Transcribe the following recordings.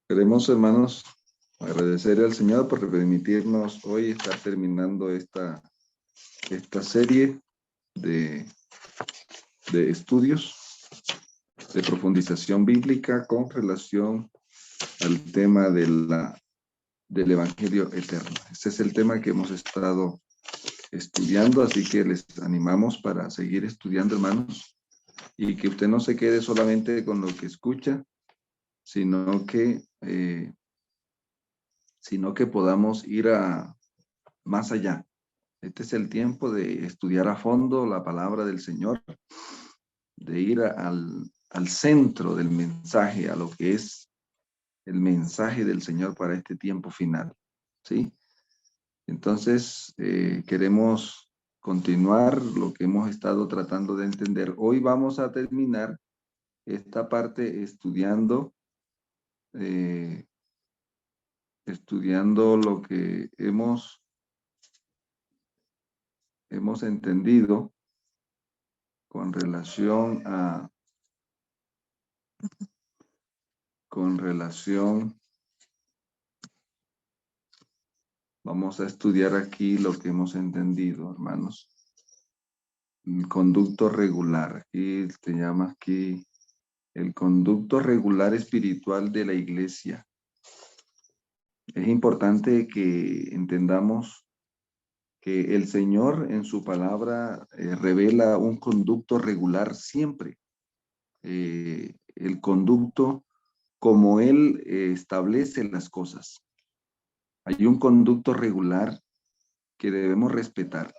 Queremos, hermanos, agradecer al Señor por permitirnos hoy estar terminando esta serie de, de estudios de profundización bíblica con relación al tema del Evangelio eterno. Este es el tema que hemos estado estudiando, así que les animamos para seguir estudiando, hermanos, y que usted no se quede solamente con lo que escucha, sino que podamos ir más allá. Este es el tiempo de estudiar a fondo la palabra del Señor, de ir al centro del mensaje, a lo que es el mensaje del Señor para este tiempo final, ¿sí? Entonces, queremos continuar lo que hemos estado tratando de entender. Hoy vamos a terminar esta parte estudiando lo que hemos entendido con relación vamos a estudiar aquí lo que hemos entendido, hermanos. El conducto regular, aquí se llama aquí el conducto regular espiritual de la iglesia. Es importante que entendamos que el Señor en su palabra revela un conducto regular siempre. El conducto como Él establece las cosas. Hay un conducto regular que debemos respetar.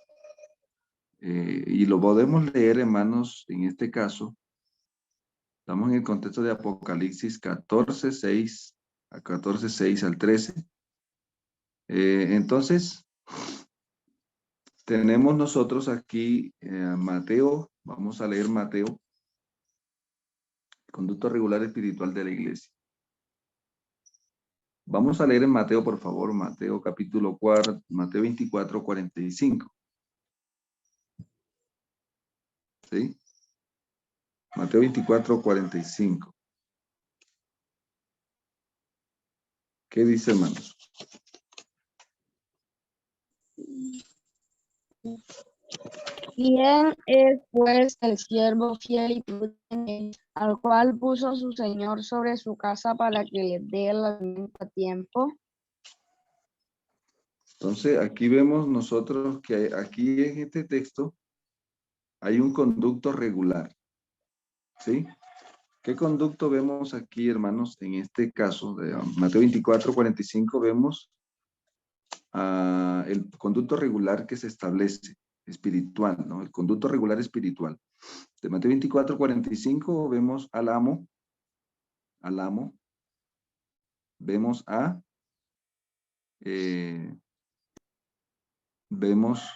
Y lo podemos leer, hermanos, en este caso. Estamos en el contexto de Apocalipsis 14:6 a 14:6 al 13. Entonces, tenemos nosotros aquí Mateo. Vamos a leer Mateo, conducto regular espiritual de la iglesia. Vamos a leer en Mateo, por favor, Mateo capítulo 4, Mateo 24:45. ¿Sí? Mateo 24:45. ¿Qué dice, hermanos? ¿Quién es pues el siervo fiel y prudente, al cual puso su señor sobre su casa para que le dé el alimento a tiempo? Entonces, aquí vemos nosotros que aquí en este texto hay un conducto regular. ¿Sí? ¿Qué conducto vemos aquí, hermanos? En este caso de Mateo 24:45 vemos el conducto regular que se establece, espiritual, ¿no? El conducto regular espiritual. De Mateo 24:45 vemos al amo, vemos vemos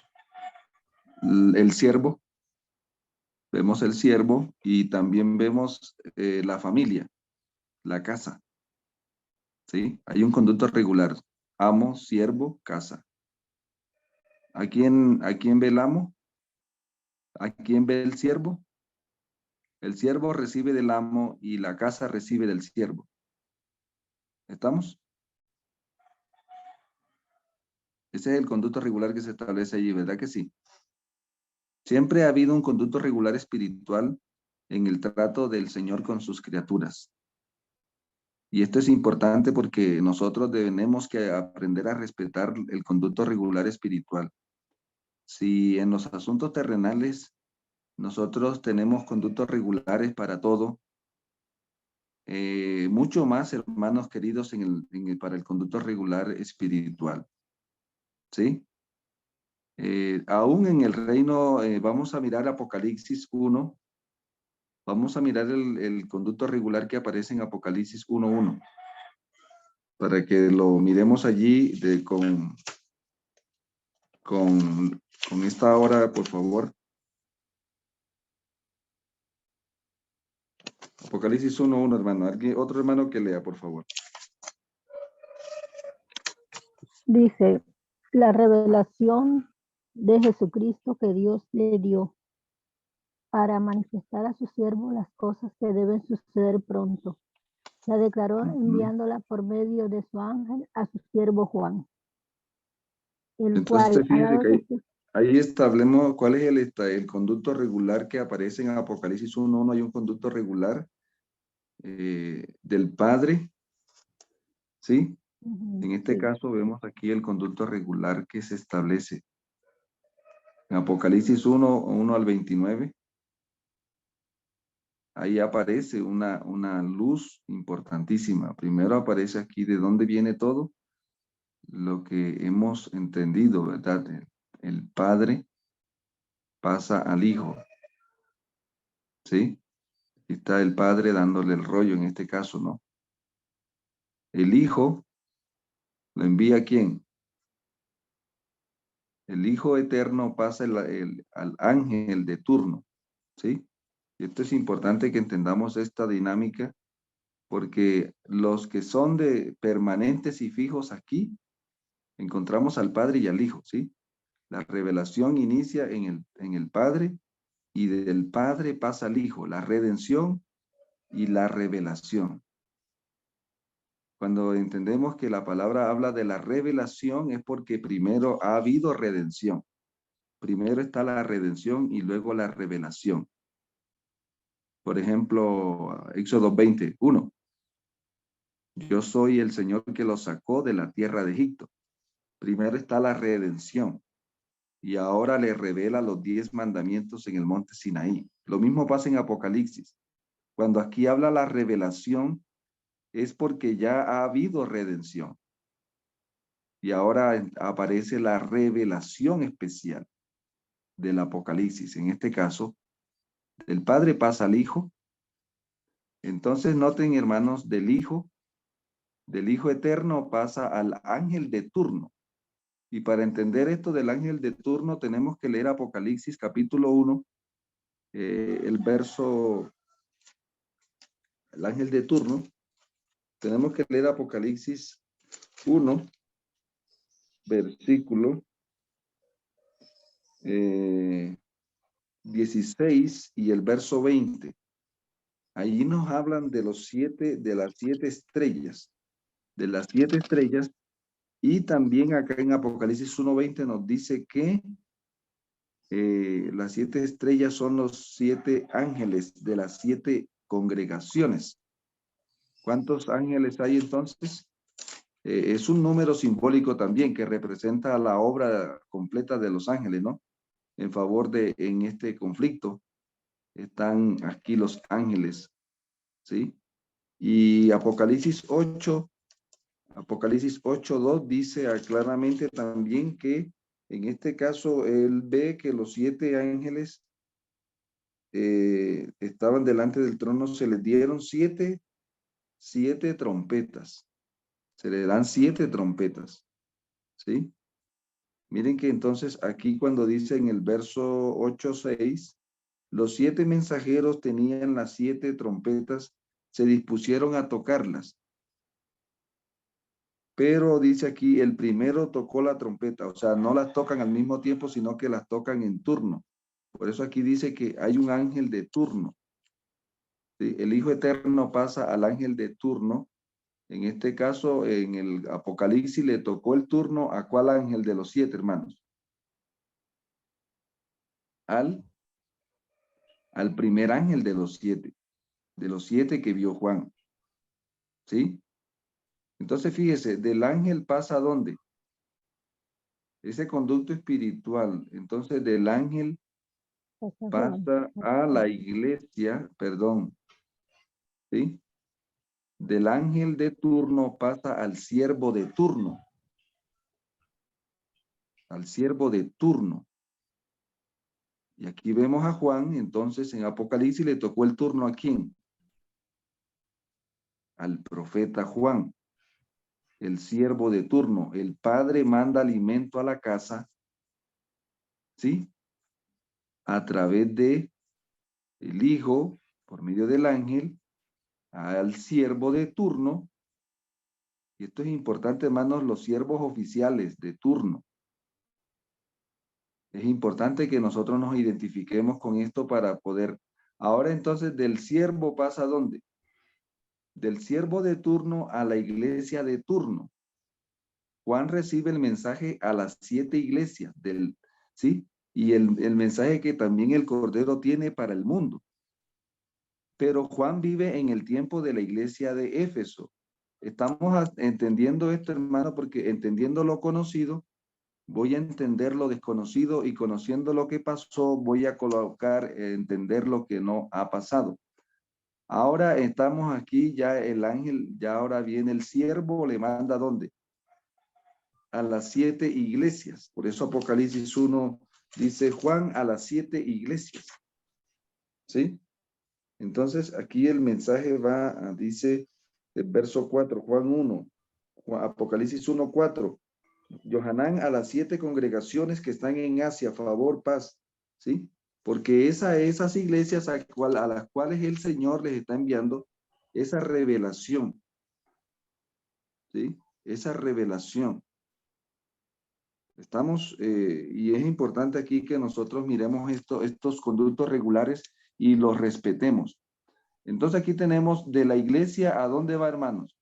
el siervo, y también vemos la familia, la casa, ¿sí? Hay un conducto regular, amo, siervo, casa. ¿A quién ve el amo? ¿A quién ve el siervo? El siervo recibe del amo y la casa recibe del siervo. ¿Estamos? Ese es el conducto regular que se establece allí, ¿verdad que sí? Siempre ha habido un conducto regular espiritual en el trato del Señor con sus criaturas. Y esto es importante porque nosotros tenemos que aprender a respetar el conducto regular espiritual. Si en los asuntos terrenales nosotros tenemos conductos regulares para todo, mucho más, hermanos queridos, para el conducto regular espiritual. ¿Sí? Aún en el reino, vamos a mirar Apocalipsis 1. Vamos a mirar el conducto regular que aparece en Apocalipsis 1:1. Para que lo miremos allí con esta hora, por favor. Apocalipsis 1:1, hermano. Otro hermano que lea, por favor. Dice, la revelación de Jesucristo que Dios le dio para manifestar a su siervo las cosas que deben suceder pronto. La declaró Ujú. enviándola por medio de su ángel a su siervo Juan, el cual Entonces, ha fíjese dado que ahí establemos cuál es el conducto regular que aparece en Apocalipsis 1:1. Hay un conducto regular del Padre, ¿sí? Ujú, En este sí. caso vemos aquí el conducto regular que se establece. En Apocalipsis 1:1 al 29, ahí aparece una luz importantísima. Primero aparece aquí de dónde viene todo, lo que hemos entendido, ¿verdad? El Padre pasa al Hijo, ¿sí? Aquí está el Padre dándole el rollo en este caso, ¿no? El Hijo lo envía ¿a quién? El Hijo Eterno pasa al ángel de turno, ¿sí? Y esto es importante que entendamos esta dinámica, porque los que son de permanentes y fijos aquí, encontramos al Padre y al Hijo, ¿sí? La revelación inicia en el Padre y del Padre pasa al Hijo, la redención y la revelación. Cuando entendemos que la palabra habla de la revelación es porque primero ha habido redención. Primero está la redención y luego la revelación. Por ejemplo, Éxodo 20:1. Yo soy el Señor que los sacó de la tierra de Egipto. Primero está la redención y ahora le revela los 10 mandamientos en el monte Sinaí. Lo mismo pasa en Apocalipsis. Cuando aquí habla la revelación es porque ya ha habido redención y ahora aparece la revelación especial del Apocalipsis. En este caso, el Padre pasa al Hijo. Entonces noten, hermanos, del Hijo eterno pasa al ángel de turno. Y para entender esto del ángel de turno tenemos que leer Apocalipsis capítulo 1, el verso, el ángel de turno. Tenemos que leer Apocalipsis 1, versículo 16 y el verso 20. Allí nos hablan de de las 7 estrellas, y también acá en Apocalipsis 1:20 nos dice que las 7 estrellas son los 7 ángeles de las 7 congregaciones. ¿Cuántos ángeles hay entonces? Es un número simbólico también que representa la obra completa de los ángeles, ¿no? En este conflicto están aquí los ángeles, ¿sí? Y Apocalipsis 8:2 dice claramente también que en este caso él ve que los 7 ángeles estaban delante del trono, se les dieron siete trompetas. Se le dan 7 trompetas, ¿sí? Miren que entonces aquí cuando dice en el verso 8:6, los 7 mensajeros tenían las 7 trompetas, se dispusieron a tocarlas. Pero dice aquí, el primero tocó la trompeta, o sea, no las tocan al mismo tiempo, sino que las tocan en turno. Por eso aquí dice que hay un ángel de turno, ¿sí? El Hijo Eterno pasa al ángel de turno. En este caso, en el Apocalipsis le tocó el turno ¿a cuál ángel de los 7, hermanos? Al, al primer ángel de los 7 que vio Juan, ¿sí? Entonces, fíjese, del ángel pasa ¿a dónde? Ese conducto espiritual. Entonces, del ángel Pasa Juan. pasa a la iglesia, perdón, ¿sí? Del ángel de turno pasa al siervo de turno, al siervo de turno. Y aquí vemos a Juan, entonces en Apocalipsis le tocó el turno ¿a quién? Al profeta Juan, el siervo de turno. El padre manda alimento a la casa, ¿sí? A través de el hijo, por medio del ángel, al siervo de turno. Y esto es importante, hermanos, los siervos oficiales de turno. Es importante que nosotros nos identifiquemos con esto para poder. Ahora entonces del siervo pasa ¿a dónde? del siervo de turno a la iglesia de turno. Juan recibe el mensaje a las 7 iglesias ¿sí? Y el mensaje que también el Cordero tiene para el mundo. Pero Juan vive en el tiempo de la iglesia de Éfeso. Estamos entendiendo esto, hermano, porque entendiendo lo conocido, voy a entender lo desconocido, y conociendo lo que pasó, voy a entender lo que no ha pasado. Ahora estamos aquí, ya el ángel, ya ahora viene el siervo, le manda ¿a dónde? A las 7 iglesias. Por eso Apocalipsis 1 dice Juan a las 7 iglesias. ¿Sí? Entonces aquí el mensaje dice el verso 4, Juan 1, Apocalipsis 1, 4. Yohanan a las 7 congregaciones que están en Asia, favor, paz. ¿Sí? Porque esas iglesias a las cuales el Señor les está enviando esa revelación. ¿Sí? Esa revelación. Estamos, y es importante aquí que nosotros miremos estos conductos regulares y los respetemos. Entonces aquí tenemos de la iglesia, ¿a dónde va, hermanos?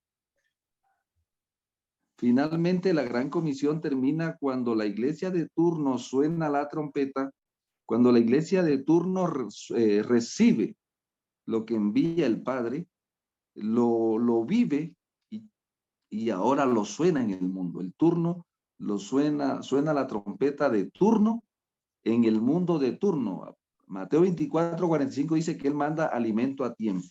Finalmente la gran comisión termina cuando la iglesia de turno suena la trompeta, cuando la iglesia de turno recibe lo que envía el Padre, lo vive y ahora lo suena en el mundo. El turno suena la trompeta de turno en el mundo de turno. Mateo 24:45 dice que él manda alimento a tiempo.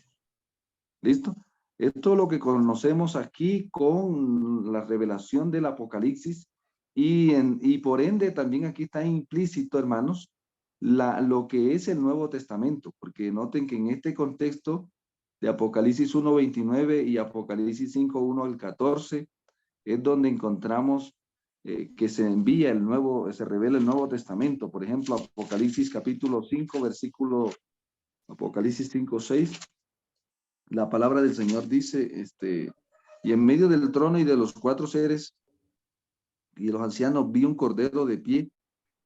¿Listo? Esto es lo que conocemos aquí con la revelación del Apocalipsis, y por ende también aquí está implícito, hermanos, lo que es el Nuevo Testamento, porque noten que en este contexto de Apocalipsis 1:29 y Apocalipsis 5:1 al 14 es donde encontramos que se revela el Nuevo Testamento. Por ejemplo, Apocalipsis capítulo 5, Apocalipsis 5:6. La palabra del Señor dice, y en medio del trono y de los 4 seres y de los ancianos vi un cordero de pie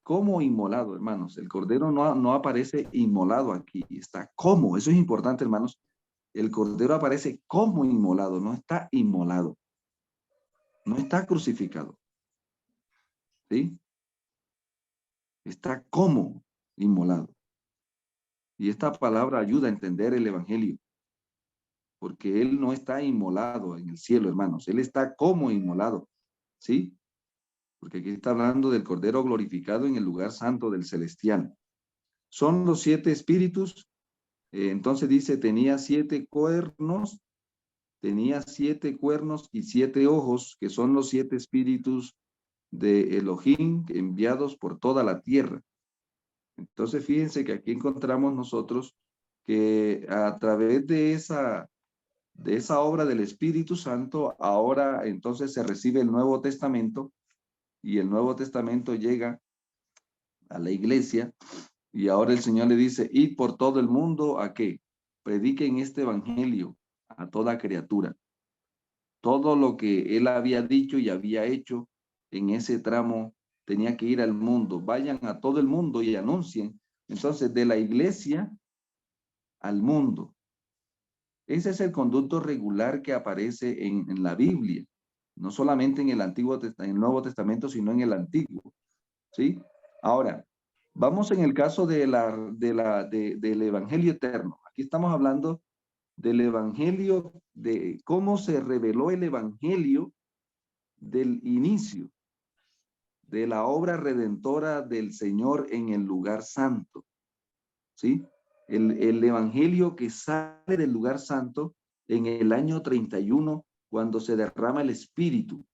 como inmolado, hermanos. El cordero no aparece inmolado aquí, está como, eso es importante, hermanos. El cordero aparece como inmolado, no está inmolado, no está crucificado, ¿sí? Está como inmolado. Y esta palabra ayuda a entender el evangelio, porque él no está inmolado en el cielo, hermanos, él está como inmolado, ¿sí? Porque aquí está hablando del Cordero glorificado en el lugar santo del celestial. Son los 7 espíritus. Entonces dice, tenía 7 cuernos y 7 ojos, que son los 7 espíritus de Elohim enviados por toda la tierra. Entonces fíjense que aquí encontramos nosotros que a través de esa obra del Espíritu Santo, ahora entonces se recibe el Nuevo Testamento, y el Nuevo Testamento llega a la iglesia, y ahora el Señor le dice, id por todo el mundo, ¿a qué? Prediquen este evangelio a toda criatura. Todo lo que él había dicho y había hecho en ese tramo tenía que ir al mundo. Vayan a todo el mundo y anuncien. Entonces, de la iglesia al mundo. Ese es el conducto regular que aparece en la Biblia. No solamente en el Nuevo Testamento, sino en el Antiguo. ¿Sí? Ahora, vamos en el caso del Evangelio eterno. Aquí estamos hablando del Evangelio, de cómo se reveló el Evangelio del inicio de la obra redentora del Señor en el lugar santo. ¿Sí? El Evangelio que sale del lugar santo en el año 31, cuando se derrama el Espíritu.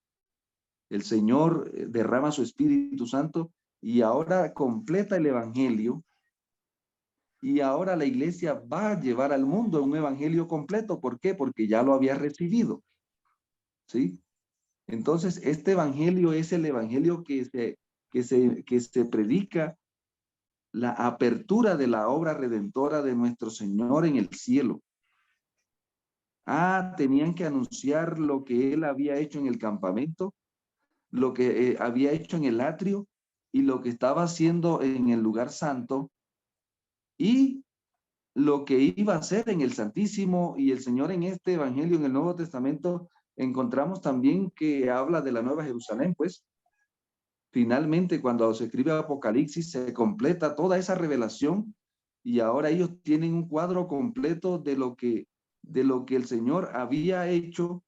El Señor derrama su Espíritu Santo y ahora completa el Evangelio, y ahora la iglesia va a llevar al mundo un evangelio completo. ¿Por qué? Porque ya lo había recibido. ¿Sí? Entonces, este evangelio es el evangelio que se predica, la apertura de la obra redentora de nuestro Señor en el cielo. Tenían que anunciar lo que él había hecho en el campamento, lo que había hecho en el atrio y lo que estaba haciendo en el lugar santo, y lo que iba a ser en el Santísimo, y el Señor en este Evangelio, en el Nuevo Testamento, encontramos también que habla de la Nueva Jerusalén, pues. Finalmente, cuando se escribe Apocalipsis, se completa toda esa revelación y ahora ellos tienen un cuadro completo de lo que el Señor había hecho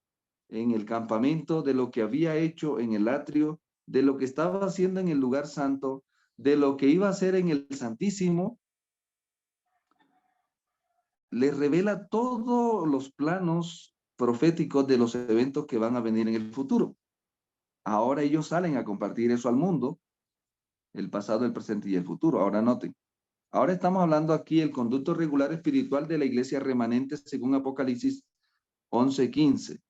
en el campamento, de lo que había hecho en el atrio, de lo que estaba haciendo en el lugar santo, de lo que iba a hacer en el Santísimo. Les revela todos los planos proféticos de los eventos que van a venir en el futuro. Ahora ellos salen a compartir eso al mundo, el pasado, el presente y el futuro. Ahora noten. Ahora estamos hablando aquí del conducto regular espiritual de la iglesia remanente según Apocalipsis 11:15.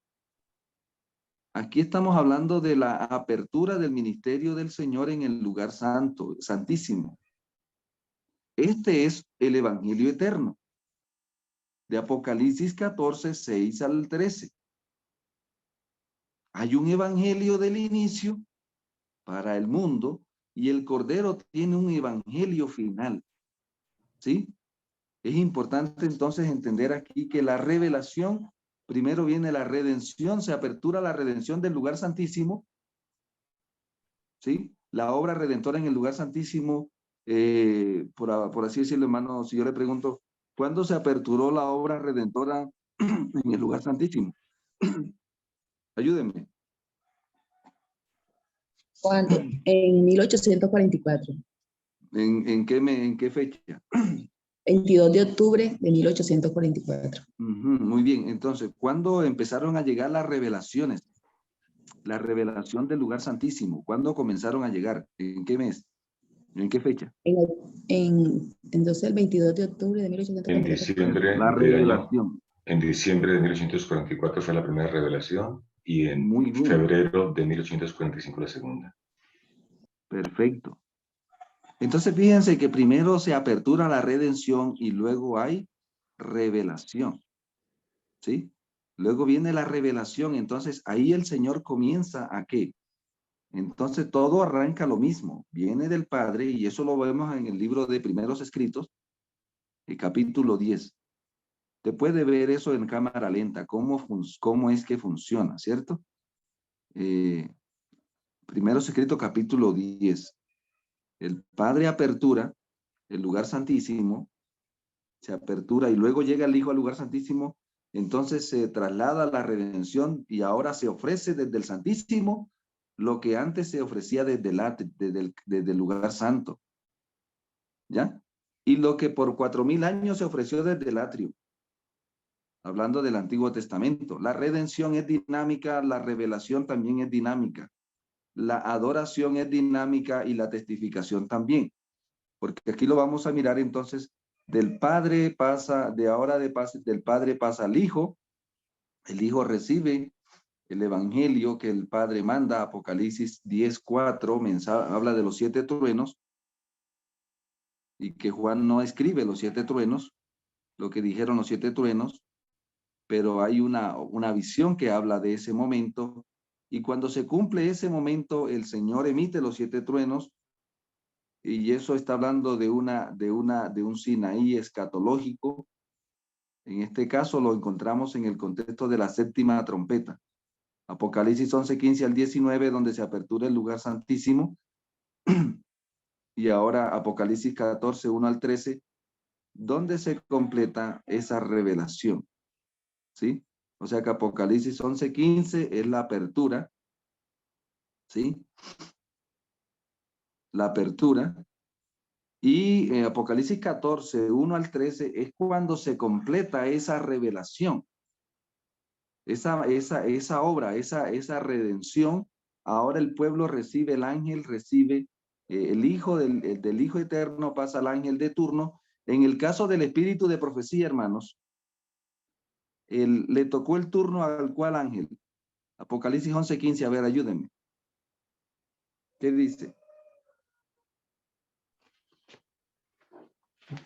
Aquí estamos hablando de la apertura del ministerio del Señor en el lugar santo, santísimo. Este es el evangelio eterno de Apocalipsis 14, 6 al 13. Hay un evangelio del inicio para el mundo y el Cordero tiene un evangelio final. ¿Sí? Es importante entonces entender aquí que la revelación, primero viene la redención, se apertura la redención del lugar santísimo, ¿sí? La obra redentora en el lugar santísimo, por así decirlo, hermano, si yo le pregunto, ¿cuándo se aperturó la obra redentora en el lugar santísimo? Ayúdenme. ¿Cuándo? En 1844. ¿En qué fecha? 22 de octubre de 1844. Muy bien, entonces, ¿cuándo empezaron a llegar las revelaciones? La revelación del lugar santísimo, ¿cuándo comenzaron a llegar? ¿En qué mes? ¿En qué fecha? Entonces el 22 de octubre de 1844. En diciembre de 1844 fue la primera revelación y en Muy bien. febrero de 1845 la segunda. Perfecto. Entonces fíjense que primero se apertura la redención y luego hay revelación. ¿Sí? Luego viene la revelación, entonces ahí el Señor comienza ¿a qué? Entonces todo arranca lo mismo, viene del Padre y eso lo vemos en el libro de Primeros Escritos, el capítulo 10. Te puede ver eso en cámara lenta, cómo es que funciona, ¿cierto? Primeros Escritos, capítulo 10. El Padre apertura el lugar santísimo, se apertura y luego llega el Hijo al lugar santísimo, entonces se traslada la redención y ahora se ofrece desde el santísimo lo que antes se ofrecía desde el lugar santo. ¿Ya? Y lo que por 4000 años se ofreció desde el atrio. Hablando del Antiguo Testamento. La redención es dinámica, la revelación también es dinámica. La adoración es dinámica y la testificación también. Porque aquí lo vamos a mirar entonces, del Padre pasa, del Padre pasa al Hijo, el Hijo recibe el Evangelio que el Padre manda, Apocalipsis 10:4, habla de los 7 truenos, y que Juan no escribe los 7 truenos, lo que dijeron los 7 truenos, pero hay una visión que habla de ese momento, y cuando se cumple ese momento, el Señor emite los 7 truenos, y eso está hablando de un Sinaí escatológico. En este caso lo encontramos en el contexto de la 7ª trompeta. Apocalipsis 11:15 al 19, donde se apertura el lugar santísimo. Y ahora Apocalipsis 14:1 al 13, donde se completa esa revelación. ¿Sí? O sea que Apocalipsis 11:15 es la apertura. ¿Sí? La apertura. Y Apocalipsis 14:1 al 13 es cuando se completa esa revelación. Esa obra, esa redención. Ahora el pueblo recibe, el ángel recibe, el hijo del Hijo Eterno pasa al ángel de turno. En el caso del espíritu de profecía, hermanos, le tocó el turno al cual ángel. Apocalipsis 11:15, a ver, ayúdenme. ¿Qué dice?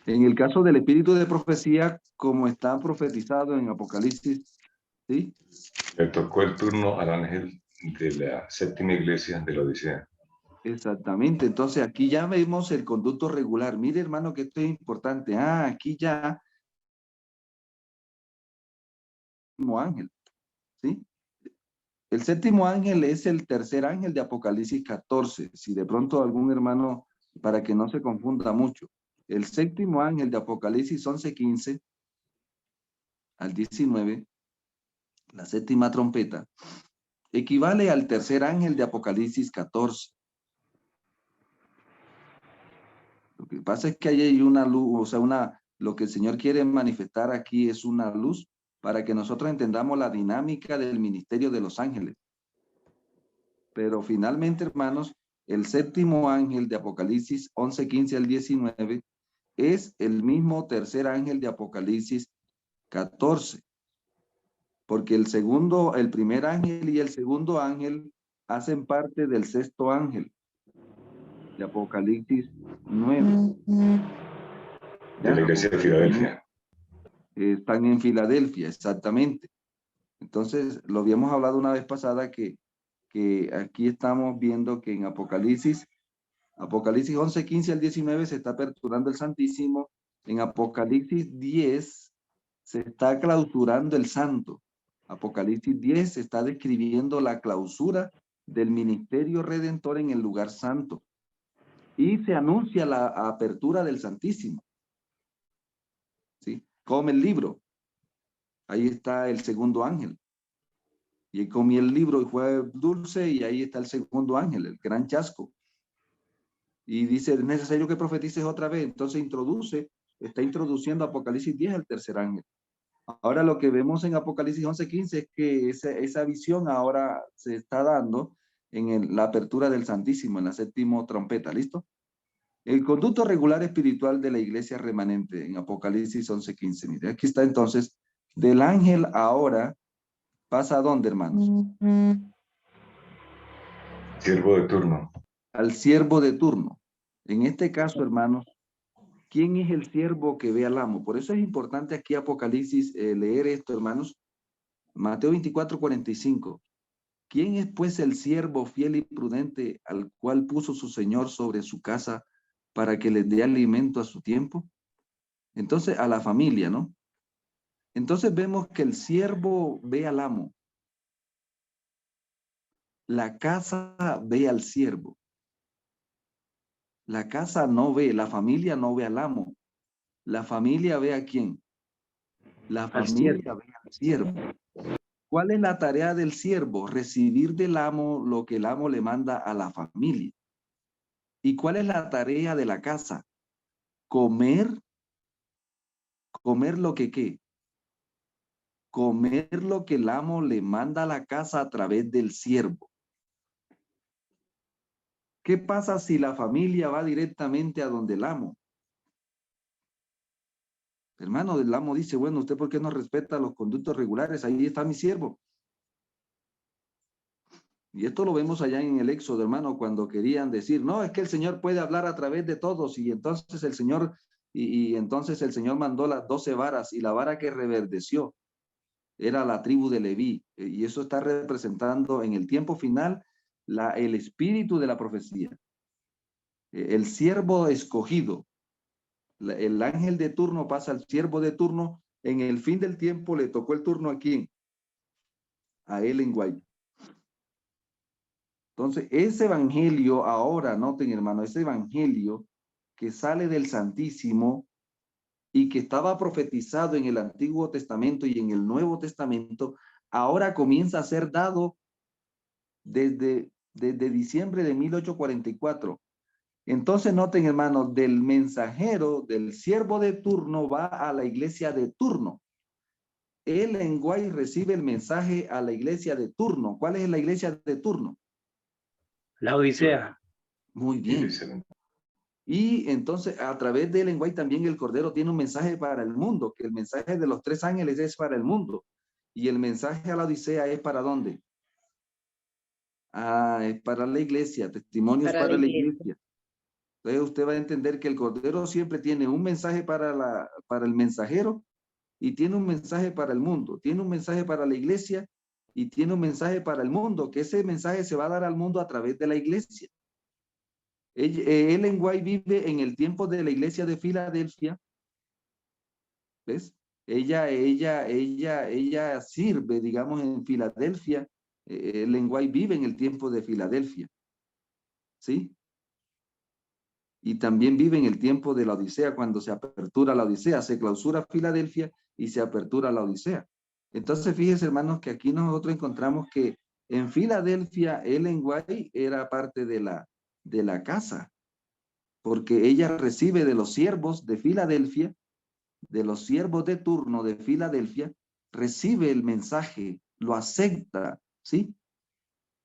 En el caso del espíritu de profecía, como está profetizado en Apocalipsis, ¿sí? Le tocó el turno al ángel de la 7ª iglesia de la Odisea. Exactamente, entonces aquí ya vemos el conducto regular. Mire, hermano, que esto es importante. Aquí ya séptimo ángel, ¿sí? El séptimo ángel es el tercer ángel de Apocalipsis 14. Si de pronto algún hermano, para que no se confunda mucho, el séptimo ángel de Apocalipsis 11:15 al 19, la séptima trompeta, equivale al tercer ángel de Apocalipsis 14. Lo que pasa es que ahí hay una luz, o sea, lo que el Señor quiere manifestar aquí es una luz para que nosotros entendamos la dinámica del ministerio de los ángeles. Pero finalmente, hermanos, el séptimo ángel de Apocalipsis 11:15 al 19 es el mismo tercer ángel de Apocalipsis 14. Porque el primer ángel y el segundo ángel hacen parte del sexto ángel de Apocalipsis 9. De la iglesia de Filadelfia. Están en Filadelfia, exactamente. Entonces, lo habíamos hablado una vez pasada que aquí estamos viendo que en Apocalipsis 11:15 al 19 se está aperturando el Santísimo. En Apocalipsis 10 se está clausurando el Santo. Apocalipsis 10 se está describiendo la clausura del ministerio redentor en el lugar santo. Y se anuncia la apertura del Santísimo. ¿Sí? Come el libro. Ahí está el segundo ángel. Y comí el libro y fue dulce, y ahí está el segundo ángel, el gran chasco. Y dice, es necesario que profetices otra vez. Entonces está introduciendo Apocalipsis 10 al tercer ángel. Ahora lo que vemos en Apocalipsis 11:15 es que esa visión ahora se está dando en la apertura del Santísimo, en la séptima trompeta. ¿Listo? El conducto regular espiritual de la iglesia remanente en Apocalipsis 11:15. Mire, aquí está entonces, del ángel ahora pasa ¿a dónde, hermanos? Siervo de turno. Al siervo de turno. En este caso, hermanos, ¿quién es el siervo que ve al amo? Por eso es importante aquí Apocalipsis leer esto, hermanos. Mateo 24:45. ¿Quién es pues el siervo fiel y prudente al cual puso su Señor sobre su casa para que les dé alimento a su tiempo? Entonces, a la familia, ¿no? Entonces vemos que el siervo ve al amo. La casa ve al siervo. La casa no ve, la familia no ve al amo. La familia ve a quién. La familia ve al siervo. ¿Cuál es la tarea del siervo? Recibir del amo lo que el amo le manda a la familia. ¿Y cuál es la tarea de la casa? Comer lo que ¿qué? Comer lo que el amo le manda a la casa a través del siervo. ¿Qué pasa si la familia va directamente a donde el amo? Hermano, el amo dice, bueno, ¿usted por qué no respeta los conductos regulares? Ahí está mi siervo. Y esto lo vemos allá en el Éxodo, hermano, cuando querían decir, no, es que el Señor puede hablar a través de todos. Y entonces el Señor, entonces el Señor mandó las 12 varas, y la vara que reverdeció era la tribu de Leví. Y eso está representando en el tiempo final el espíritu de la profecía. El siervo escogido. El ángel de turno pasa al siervo de turno. En el fin del tiempo le tocó el turno ¿a quién? A Ellen White. Entonces, ese evangelio ahora, noten, hermano, ese evangelio que sale del Santísimo y que estaba profetizado en el Antiguo Testamento y en el Nuevo Testamento, ahora comienza a ser dado desde diciembre de 1844. Entonces, noten, hermano, del mensajero, del siervo de turno, va a la iglesia de turno. Ellen White recibe el mensaje a la iglesia de turno. ¿Cuál es la iglesia de turno? La Odisea. Muy bien. Y entonces, a través de Ellen White también el Cordero tiene un mensaje para el mundo, que el mensaje de los 3 ángeles es para el mundo. Y el mensaje a la Odisea es ¿para dónde? Es para la iglesia, testimonios para la iglesia. Entonces usted va a entender que el Cordero siempre tiene un mensaje para el mensajero, y tiene un mensaje para el mundo. Tiene un mensaje para la iglesia y tiene un mensaje para el mundo, que ese mensaje se va a dar al mundo a través de la iglesia. Ellen White vive en el tiempo de la iglesia de Filadelfia. ¿Ves? Ella sirve, digamos, en Filadelfia. Ellen White vive en el tiempo de Filadelfia, ¿sí? Y también vive en el tiempo de la Odisea, cuando se apertura la Odisea, se clausura Filadelfia y se apertura la Odisea. Entonces, fíjense, hermanos, que aquí nosotros encontramos que en Filadelfia, Ellen White era parte de la casa, porque ella recibe de los siervos de Filadelfia, de los siervos de turno de Filadelfia, recibe el mensaje, lo acepta, ¿sí?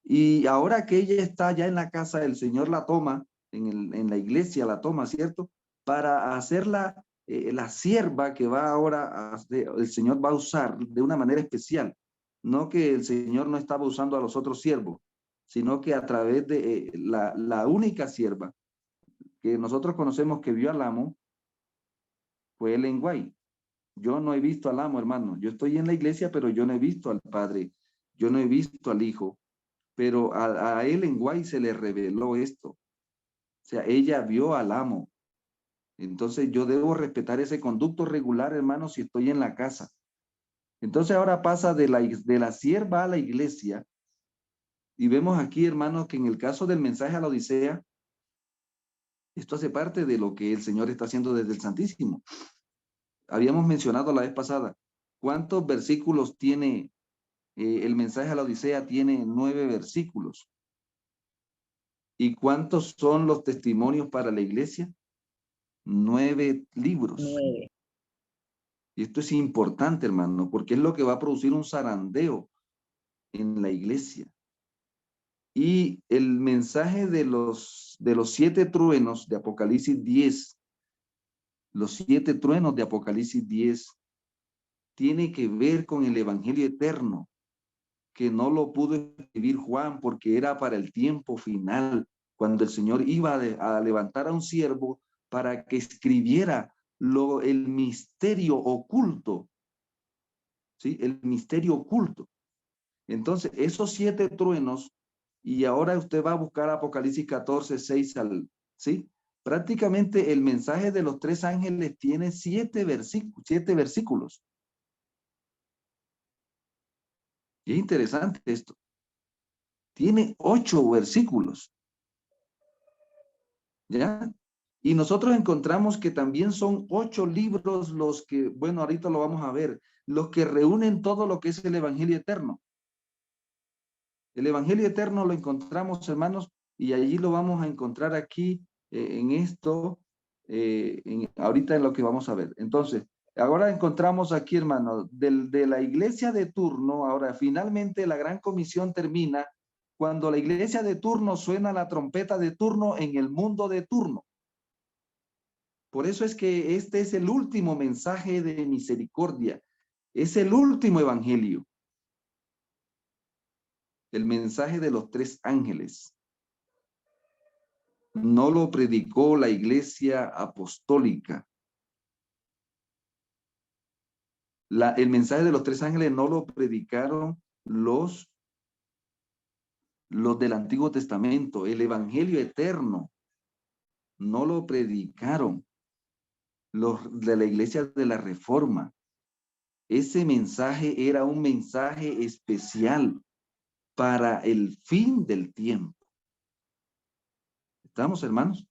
Y ahora que ella está ya en la casa, el Señor la toma, en la iglesia la toma, ¿cierto? Para hacerla la sierva que va ahora, el Señor va a usar de una manera especial. No que el Señor no estaba usando a los otros siervos, sino que a través de la única sierva que nosotros conocemos que vio al amo, fue Ellen White. Yo no he visto al amo, hermano. Yo estoy en la iglesia, pero yo no he visto al Padre. Yo no he visto al Hijo. Pero a Ellen White se le reveló esto. O sea, ella vio al amo. Entonces yo debo respetar ese conducto regular, hermano, si estoy en la casa. Entonces ahora pasa de la sierva a la iglesia. Y vemos aquí, hermano, que en el caso del mensaje a la Odisea, esto hace parte de lo que el Señor está haciendo desde el Santísimo. Habíamos mencionado la vez pasada, ¿cuántos versículos tiene el mensaje a la Odisea? Tiene 9 versículos. ¿Y cuántos son los testimonios para la iglesia? 9 libros. 9. Y esto es importante, hermano, porque es lo que va a producir un zarandeo en la iglesia. Y el mensaje de los 7 truenos de Apocalipsis 10, los 7 truenos de Apocalipsis 10, tiene que ver con el evangelio eterno, que no lo pudo escribir Juan porque era para el tiempo final, cuando el Señor iba a levantar a un siervo para que escribiera el misterio oculto, ¿sí? El misterio oculto. Entonces, esos 7 truenos, y ahora usted va a buscar Apocalipsis 14, 6 ¿sí? Prácticamente el mensaje de los 3 ángeles tiene 7 versículos. Y es interesante esto. Tiene 8 versículos. ¿Ya? Y nosotros encontramos que también son 8 libros los que, bueno, ahorita lo vamos a ver, los que reúnen todo lo que es el Evangelio eterno. El Evangelio eterno lo encontramos, hermanos, y allí lo vamos a encontrar aquí en esto, ahorita en lo que vamos a ver. Entonces, ahora encontramos aquí, hermanos, de la iglesia de turno, ahora finalmente la gran comisión termina cuando la iglesia de turno suena la trompeta de turno en el mundo de turno. Por eso es que este es el último mensaje de misericordia, es el último evangelio. El mensaje de los 3 ángeles. No lo predicó la iglesia apostólica. El mensaje de los 3 ángeles no lo predicaron los del Antiguo Testamento. El evangelio eterno no lo predicaron los de la iglesia de la Reforma. Ese mensaje era un mensaje especial para el fin del tiempo. ¿Estamos, hermanos?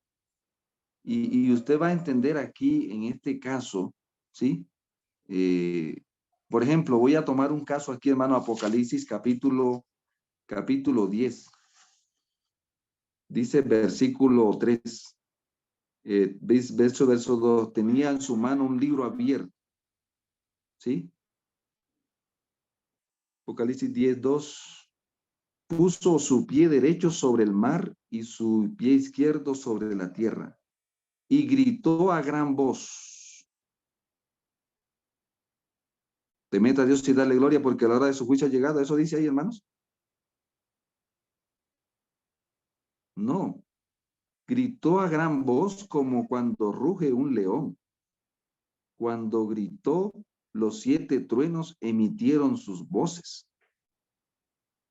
Y usted va a entender aquí, en este caso, ¿sí? Por ejemplo, voy a tomar un caso aquí, hermano, Apocalipsis capítulo 10. Dice versículo 3. Verso 2. Tenía en su mano un libro abierto. ¿Sí? Apocalipsis 10, 2. Puso su pie derecho sobre el mar y su pie izquierdo sobre la tierra. Y gritó a gran voz. Temed a Dios y darle gloria porque a la hora de su juicio ha llegado. ¿Eso dice ahí, hermanos? No. Gritó a gran voz como cuando ruge un león. Cuando gritó, los 7 truenos emitieron sus voces.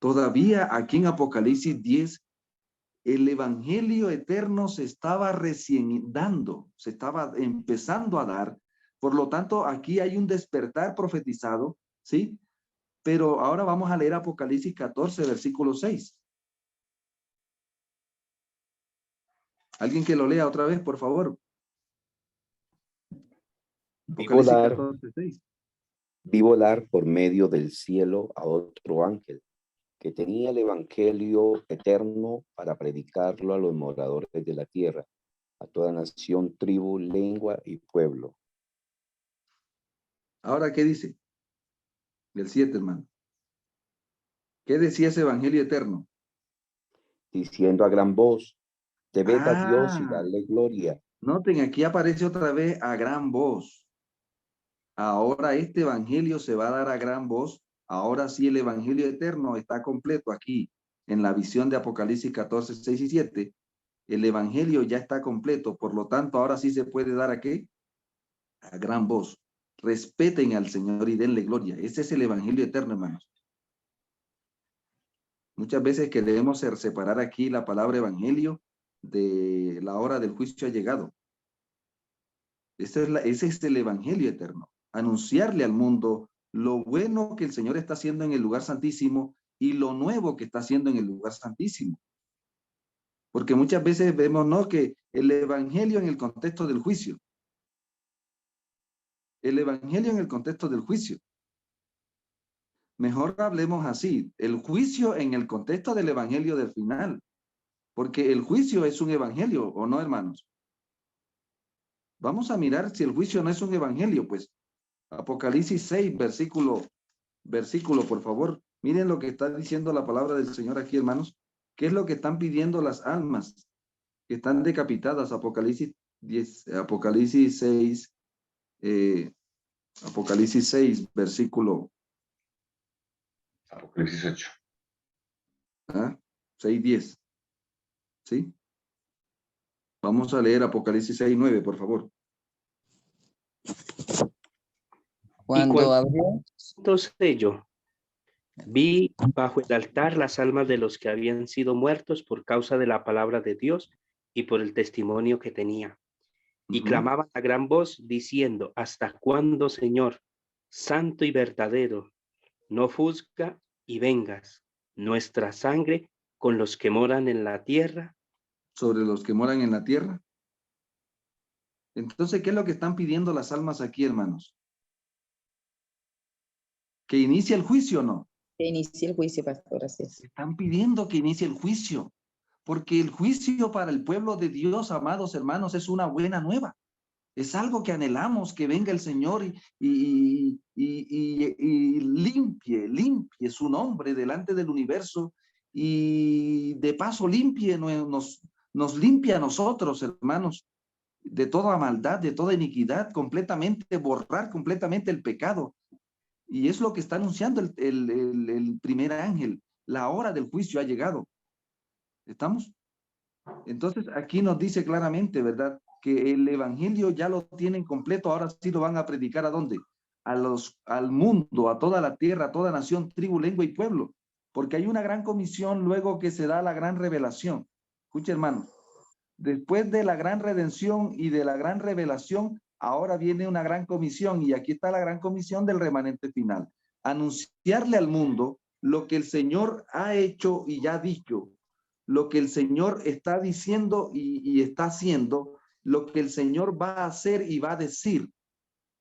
Todavía aquí en Apocalipsis 10, el evangelio eterno se estaba recién dando, se estaba empezando a dar, Por lo tanto, aquí hay un despertar profetizado, ¿sí? Pero ahora vamos a leer Apocalipsis 14, versículo 6. ¿Alguien que lo lea otra vez, por favor? Apocalipsis 14, 6. Vi volar por medio del cielo a otro ángel que tenía el evangelio eterno para predicarlo a los moradores de la tierra, a toda nación, tribu, lengua y pueblo. Ahora, ¿qué dice? El 7, hermano. ¿Qué decía ese evangelio eterno? Diciendo a gran voz, debed a Dios y Ah, darle gloria. noten, aquí aparece otra vez a gran voz. Ahora este evangelio se va a dar a gran voz. Ahora sí el evangelio eterno está completo aquí en la visión de Apocalipsis 14, 6 y 7. El evangelio ya está completo. Por lo tanto, ahora sí se puede dar a qué? A gran voz. Respeten al Señor y denle gloria. Ese es el evangelio eterno, hermanos. Muchas veces queremos separar aquí la palabra evangelio de la hora del juicio ha llegado. Ese es el evangelio eterno. Anunciarle al mundo lo bueno que el Señor está haciendo en el lugar santísimo y lo nuevo que está haciendo en el lugar santísimo. Porque muchas veces vemos, ¿no?, que el evangelio en el contexto del juicio. El evangelio en el contexto del juicio. Mejor hablemos así, el juicio en el contexto del evangelio del final. Porque el juicio es un evangelio, ¿o no, hermanos? Vamos a mirar si el juicio no es un evangelio, pues. Apocalipsis 6, versículo, por favor. Miren lo que está diciendo la palabra del Señor aquí, hermanos. ¿Qué es lo que están pidiendo las almas que están decapitadas? Apocalipsis 10, Apocalipsis 6, Apocalipsis 6, versículo Apocalipsis 8. 6, 10. ¿Sí? Vamos a leer Apocalipsis 6, 9, por favor. Cuando abrió, Entonces yo vi bajo el altar las almas de los que habían sido muertos por causa de la palabra de Dios y por el testimonio que tenía. Y clamaban a gran voz diciendo, ¿hasta cuándo, Señor, santo y verdadero, no juzga y vengas nuestra sangre con los que moran en la tierra? Sobre los que moran en la tierra. Entonces, ¿qué es lo que están pidiendo las almas aquí, hermanos? ¿Que inicie el juicio o no? Que inicie el juicio, pastor, así es. Están pidiendo que inicie el juicio, porque el juicio para el pueblo de Dios, amados hermanos, es una buena nueva. Es algo que anhelamos, que venga el Señor y limpie su nombre delante del universo y de paso nos limpie a nosotros, hermanos, de toda maldad, de toda iniquidad, completamente, borrar completamente el pecado. Y es lo que está anunciando el primer ángel. La hora del juicio ha llegado. ¿Estamos? Entonces, aquí nos dice claramente, ¿verdad?, que el evangelio ya lo tienen completo. Ahora sí lo van a predicar ¿a dónde? Al mundo, a toda la tierra, a toda nación, tribu, lengua y pueblo. Porque hay una gran comisión luego que se da la gran revelación. Escuche, hermano. Después de la gran redención y de la gran revelación, ahora viene una gran comisión, y aquí está la gran comisión del remanente final. Anunciarle al mundo lo que el Señor ha hecho y ya ha dicho, lo que el Señor está diciendo y está haciendo, lo que el Señor va a hacer y va a decir,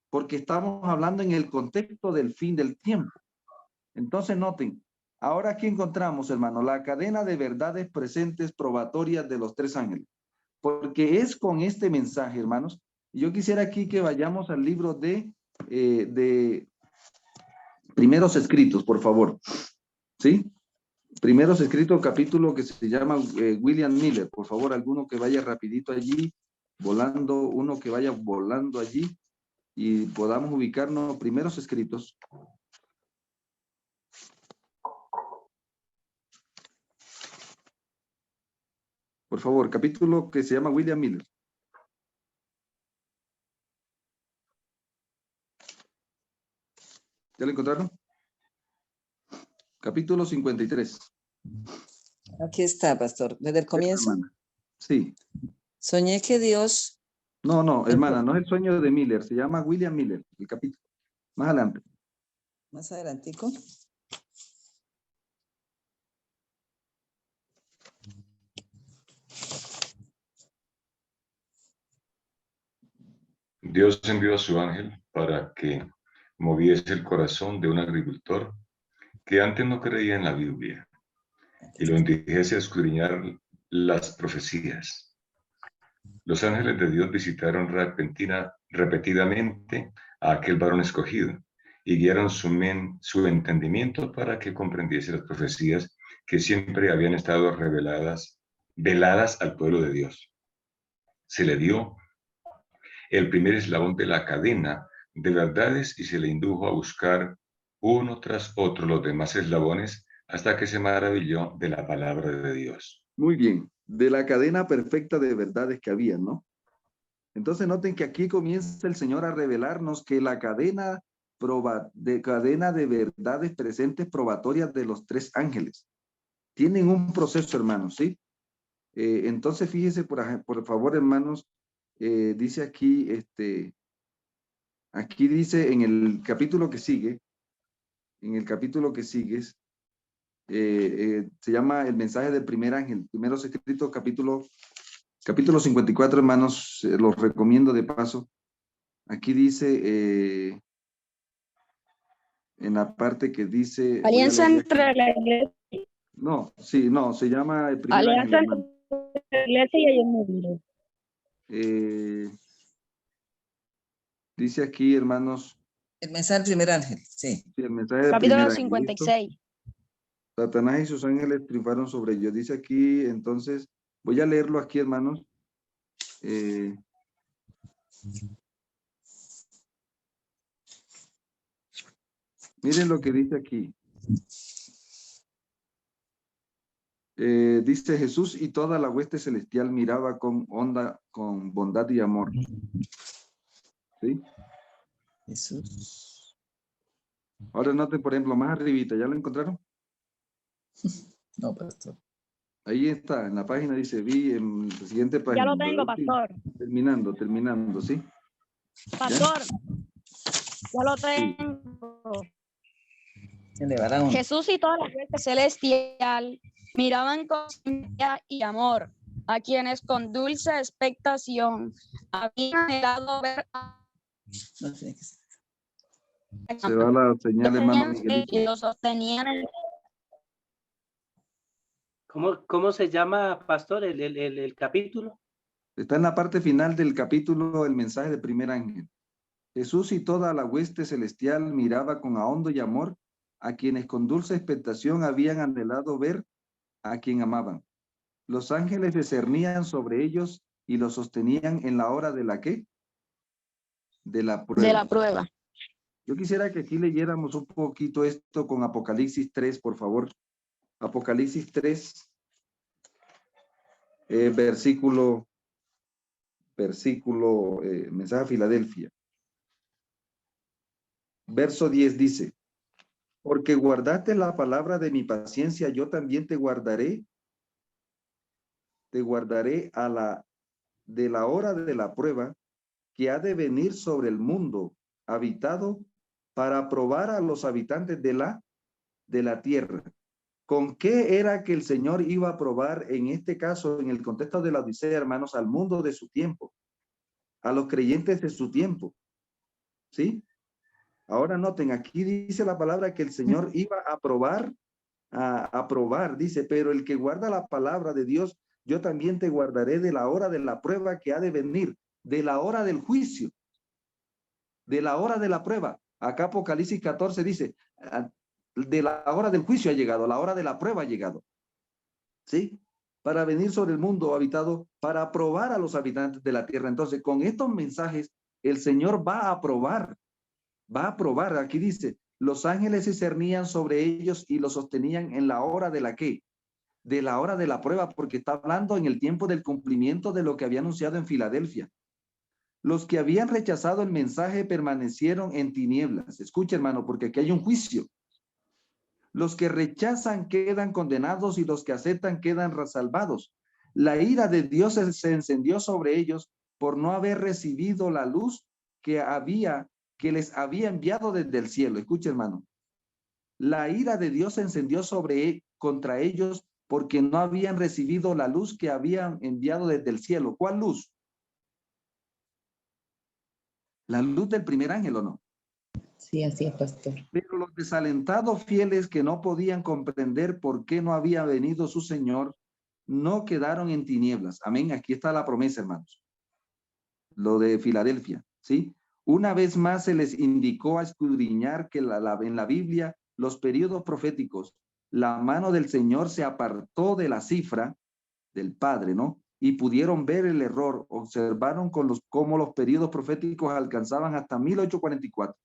porque estamos hablando en el contexto del fin del tiempo. Entonces noten, ahora aquí encontramos, hermano, la cadena de verdades presentes probatorias de los tres ángeles. Porque es con este mensaje, hermanos. Yo quisiera aquí que vayamos al libro de Primeros Escritos, por favor. ¿Sí? Primeros Escritos, capítulo que se llama William Miller. Por favor, alguno que vaya rapidito allí, volando, uno que vaya volando allí y podamos ubicarnos. Primeros Escritos. Por favor, capítulo que se llama William Miller. ¿Ya lo encontraron? Capítulo 53. aquí está, pastor. Desde el comienzo, Sí. soñé que Dios No, no, hermana, no es el sueño de Miller, se llama William Miller, el capítulo. Más adelante. Más adelantico. Dios envió a su ángel para que moviese el corazón de un agricultor que antes no creía en la Biblia y lo indijese a escudriñar las profecías. Los ángeles de Dios visitaron repetidamente a aquel varón escogido y guiaron su entendimiento para que comprendiese las profecías que siempre habían estado veladas al pueblo de Dios. Se le dio el primer eslabón de la cadena de verdades y se le indujo a buscar uno tras otro los demás eslabones hasta que se maravilló de la palabra de Dios. Muy bien, de la cadena perfecta de verdades que había, ¿no? Entonces noten que aquí comienza el Señor a revelarnos que la cadena de verdades presentes probatorias de los tres ángeles tienen un proceso, hermanos, ¿sí? Entonces fíjese, por favor, hermanos, dice aquí, aquí dice en el capítulo que sigue, se llama el mensaje del primer ángel, primeros escritos, capítulo 54, hermanos, los recomiendo de paso. Aquí dice, en la parte que dice... Alianza entre la iglesia. No, sí, no, se llama el primer ángel, Alianza hermano. entre la iglesia y el mundo. Dice aquí, hermanos... El mensaje del primer ángel, sí. Sí, el mensaje del Capítulo primer ángel. 56. Satanás y sus ángeles triunfaron sobre ellos. Dice aquí, entonces, voy a leerlo aquí, hermanos. Miren lo que dice aquí. Dice Jesús y toda la hueste celestial miraba con bondad y amor. ¿Sí? Jesús. Ahora noten, por ejemplo, más arribita, ¿ya lo encontraron? No, pastor. Ahí está, en la página dice, vi en la siguiente página. Ya lo tengo, pastor. Terminando, ¿sí? Pastor, ya lo tengo. Se elevará uno. Jesús y toda la hueste celestial miraban con simpatía y amor a quienes con dulce expectación habían anhelado ver a... No tiene que ser. Se va la señal, hermano Miguelito. y lo sostenían en... ¿Cómo se llama, pastor, el capítulo? Está en la parte final del capítulo, el mensaje del primer ángel. Jesús y toda la hueste celestial miraba con ahondo y amor a quienes con dulce expectación habían anhelado ver a quien amaban. Los ángeles se cernían sobre ellos y los sostenían en la hora de la ¿qué? De la prueba. De la prueba. Yo quisiera que aquí leyéramos un poquito esto con Apocalipsis 3, por favor. Apocalipsis 3, versículo, mensaje a Filadelfia. Verso 10 dice, porque guardaste la palabra de mi paciencia, yo también te guardaré de la hora de la prueba que ha de venir sobre el mundo habitado para probar a los habitantes de la tierra. ¿Con qué era que el Señor iba a probar en este caso, en el contexto de la Odisea, hermanos, al mundo de su tiempo, a los creyentes de su tiempo? ¿Sí? Ahora noten, aquí dice la palabra que el Señor iba a probar, dice, pero el que guarda la palabra de Dios, yo también te guardaré de la hora de la prueba que ha de venir, de la hora del juicio, de la hora de la prueba. Acá Apocalipsis 14 dice, de la hora del juicio ha llegado, la hora de la prueba ha llegado. ¿Sí? Para venir sobre el mundo habitado, para probar a los habitantes de la tierra. Entonces, con estos mensajes, el Señor va a probar. Aquí dice, los ángeles se cernían sobre ellos y los sostenían en la hora de la ¿qué? De la hora de la prueba, porque está hablando en el tiempo del cumplimiento de lo que había anunciado en Filadelfia. Los que habían rechazado el mensaje permanecieron en tinieblas. Escucha, hermano, porque aquí hay un juicio. Los que rechazan quedan condenados y los que aceptan quedan salvados. La ira de Dios se encendió sobre ellos por no haber recibido la luz que les había enviado desde el cielo. Escuche, hermano. La ira de Dios se encendió contra ellos porque no habían recibido la luz que habían enviado desde el cielo. ¿Cuál luz? La luz del primer ángel, ¿o no? Sí, así es, pastor. Pero los desalentados fieles que no podían comprender por qué no había venido su Señor, no quedaron en tinieblas. Amén. Aquí está la promesa, hermanos. Lo de Filadelfia, ¿sí? Una vez más se les indicó a escudriñar que en la Biblia, los periodos proféticos, la mano del Señor se apartó de la cifra del Padre, ¿no? Y pudieron ver el error, observaron cómo los periodos proféticos alcanzaban hasta 1844.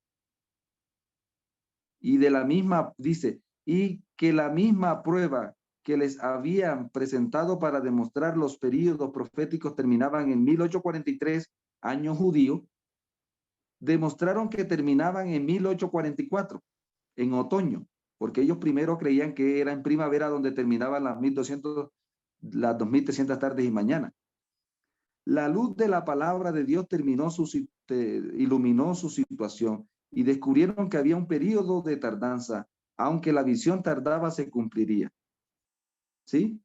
Y de la misma, dice, y que la misma prueba que les habían presentado para demostrar los periodos proféticos terminaban en 1843, año judío, demostraron que terminaban en 1844, en otoño, porque ellos primero creían que era en primavera donde terminaban las 2300 tardes y mañanas. La luz de la palabra de Dios iluminó su situación y descubrieron que había un periodo de tardanza, aunque la visión tardaba, se cumpliría. ¿Sí?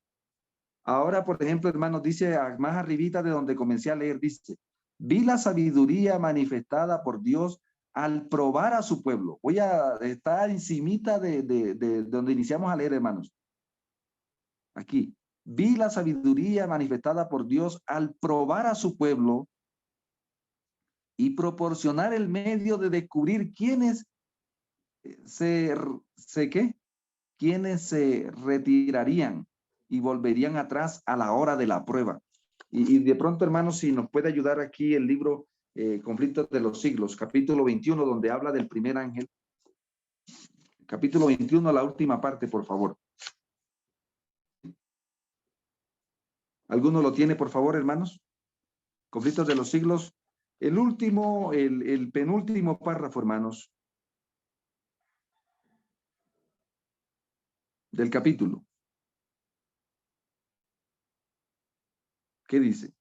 Ahora, por ejemplo, hermanos, dice más arribita de donde comencé a leer, dice, vi la sabiduría manifestada por Dios al probar a su pueblo. Voy a estar encimita de donde iniciamos a leer, hermanos. Aquí. Vi la sabiduría manifestada por Dios al probar a su pueblo y proporcionar el medio de descubrir quiénes quiénes se retirarían y volverían atrás a la hora de la prueba. Y de pronto, hermanos, si nos puede ayudar aquí el libro Conflictos de los Siglos, capítulo 21, donde habla del primer ángel. Capítulo 21, la última parte, por favor. ¿Alguno lo tiene, por favor, hermanos? Conflictos de los Siglos. El último, el penúltimo párrafo, hermanos, del capítulo. ¿Qué dice?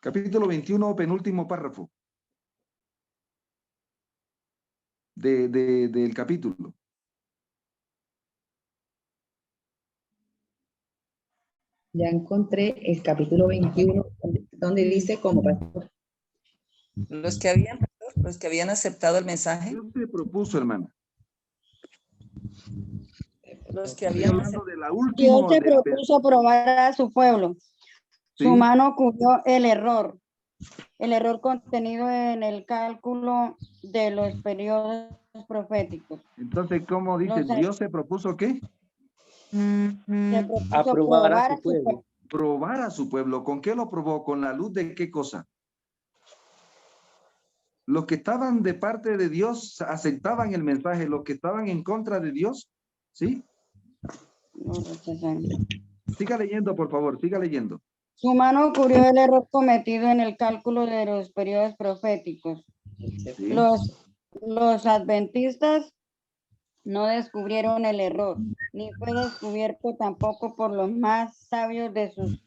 Capítulo 21, penúltimo párrafo del capítulo. Ya encontré el capítulo 21, donde dice como pastor. Los que habían aceptado el mensaje. Dios te propuso, hermana. Los que Estoy habían hablando de la Dios última. se propuso probar a su pueblo. ¿Sí? Su mano cubrió el error contenido en el cálculo de los periodos proféticos. Entonces, ¿cómo dice? ¿Dios se propuso qué? Se propuso Aprobar a su pueblo. Probar a su pueblo. ¿Con qué lo probó? ¿Con la luz de qué cosa? Los que estaban de parte de Dios aceptaban el mensaje, los que estaban en contra de Dios, ¿sí? Siga leyendo, por favor, siga leyendo. Su mano cubrió el error cometido en el cálculo de los periodos proféticos. ¿Sí? Los adventistas no descubrieron el error, ni fue descubierto tampoco por los más sabios de sus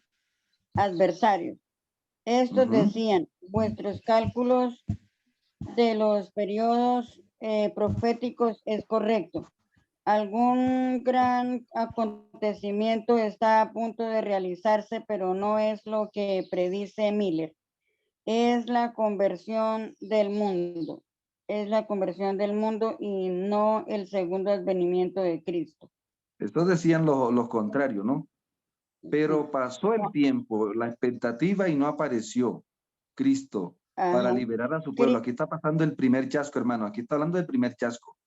adversarios. Estos decían, vuestros cálculos de los periodos proféticos es correcto. Algún gran acontecimiento está a punto de realizarse, pero no es lo que predice Miller. Es la conversión del mundo. Es la conversión del mundo y no el segundo advenimiento de Cristo. Estos decían los contrarios, ¿no? Pero pasó el tiempo, la expectativa y no apareció Cristo para liberar a su pueblo. Aquí está pasando el primer chasco, hermano. Aquí está hablando del primer chasco.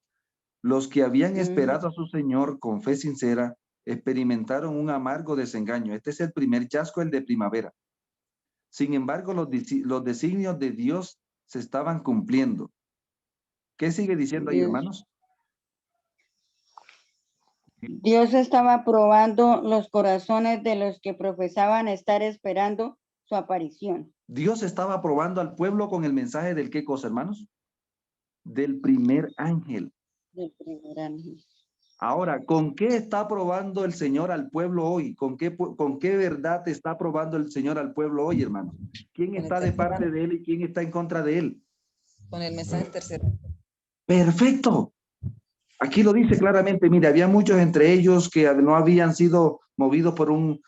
Los que habían esperado a su Señor con fe sincera experimentaron un amargo desengaño. Este es el primer chasco, el de primavera. Sin embargo, los designios de Dios se estaban cumpliendo. ¿Qué sigue diciendo ahí, hermanos? Dios estaba probando los corazones de los que profesaban estar esperando su aparición. Dios estaba probando al pueblo con el mensaje del ¿qué cosa, hermanos? Del primer ángel. Del primer ángel. Ahora, ¿con qué está probando el Señor al pueblo hoy? ¿Con qué verdad está probando el Señor al pueblo hoy, hermano? ¿Quién Con el está de tercer parte de él y quién está en contra de él? Con el mensaje tercero. Perfecto. Aquí lo dice claramente. Mire, había muchos entre ellos que no habían sido movidos por un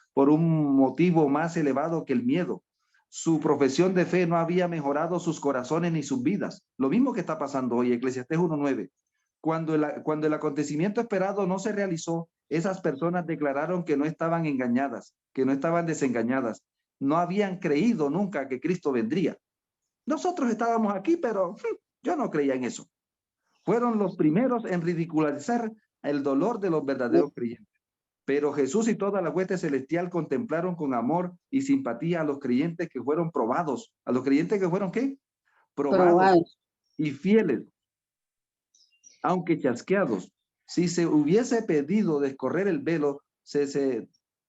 motivo más elevado que el miedo. Su profesión de fe no había mejorado sus corazones ni sus vidas. Lo mismo que está pasando hoy, Eclesiastés 1:9. Cuando el acontecimiento esperado no se realizó, esas personas declararon que no estaban engañadas, que no estaban desengañadas. No habían creído nunca que Cristo vendría. Nosotros estábamos aquí, pero yo no creía en eso. Fueron los primeros en ridiculizar el dolor de los verdaderos creyentes. Pero Jesús y toda la hueste celestial contemplaron con amor y simpatía a los creyentes que fueron probados. ¿A los creyentes que fueron qué? Probados y fieles, aunque chasqueados. Si se hubiese pedido descorrer el velo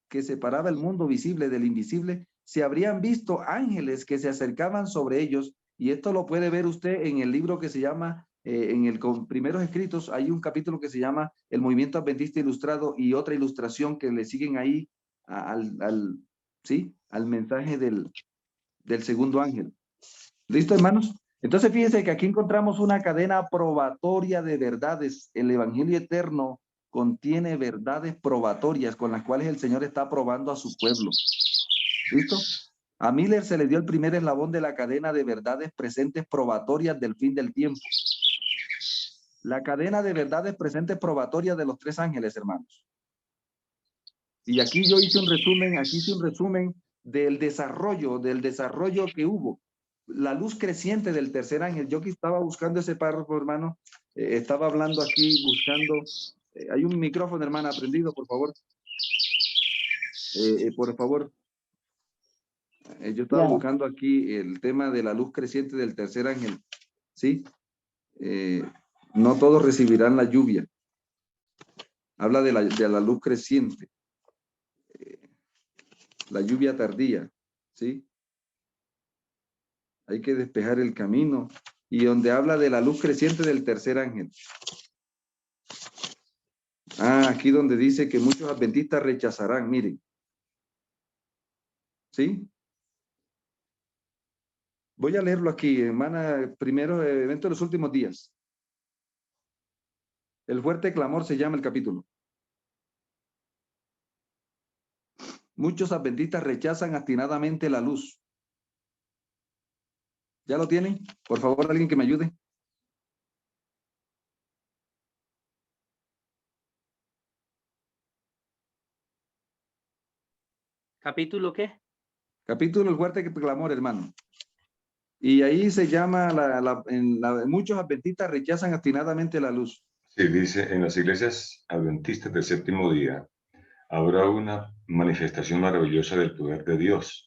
que separaba el mundo visible del invisible, se habrían visto ángeles que se acercaban sobre ellos, y esto lo puede ver usted en el libro que se llama, en el primeros escritos, hay un capítulo que se llama El Movimiento Adventista Ilustrado, y otra ilustración que le siguen ahí al mensaje del segundo ángel. ¿Listo, hermanos? Entonces, fíjense que aquí encontramos una cadena probatoria de verdades. El Evangelio eterno contiene verdades probatorias con las cuales el Señor está probando a su pueblo. ¿Listo? A Miller se le dio el primer eslabón de la cadena de verdades presentes probatorias del fin del tiempo. La cadena de verdades presentes probatorias de los tres ángeles, hermanos. Y aquí yo hice un resumen del desarrollo que hubo. La luz creciente del tercer ángel. Yo que estaba buscando ese párrafo, hermano, estaba hablando aquí, buscando. Hay un micrófono, hermana, prendido, por favor. Por favor. Yo estaba buscando aquí el tema de la luz creciente del tercer ángel. ¿Sí? No todos recibirán la lluvia. Habla de la luz creciente. La lluvia tardía. ¿Sí? Hay que despejar el camino. Y donde habla de la luz creciente del tercer ángel. Aquí donde dice que muchos adventistas rechazarán, miren. ¿Sí? Voy a leerlo aquí, hermana, primero, evento de los últimos días. El fuerte clamor se llama el capítulo. Muchos adventistas rechazan obstinadamente la luz. ¿Ya lo tienen? Por favor, alguien que me ayude. ¿Capítulo qué? Capítulo el fuerte clamor, hermano. Y ahí se llama, muchos adventistas rechazan obstinadamente la luz. Sí, dice, en las iglesias adventistas del séptimo día habrá una manifestación maravillosa del poder de Dios,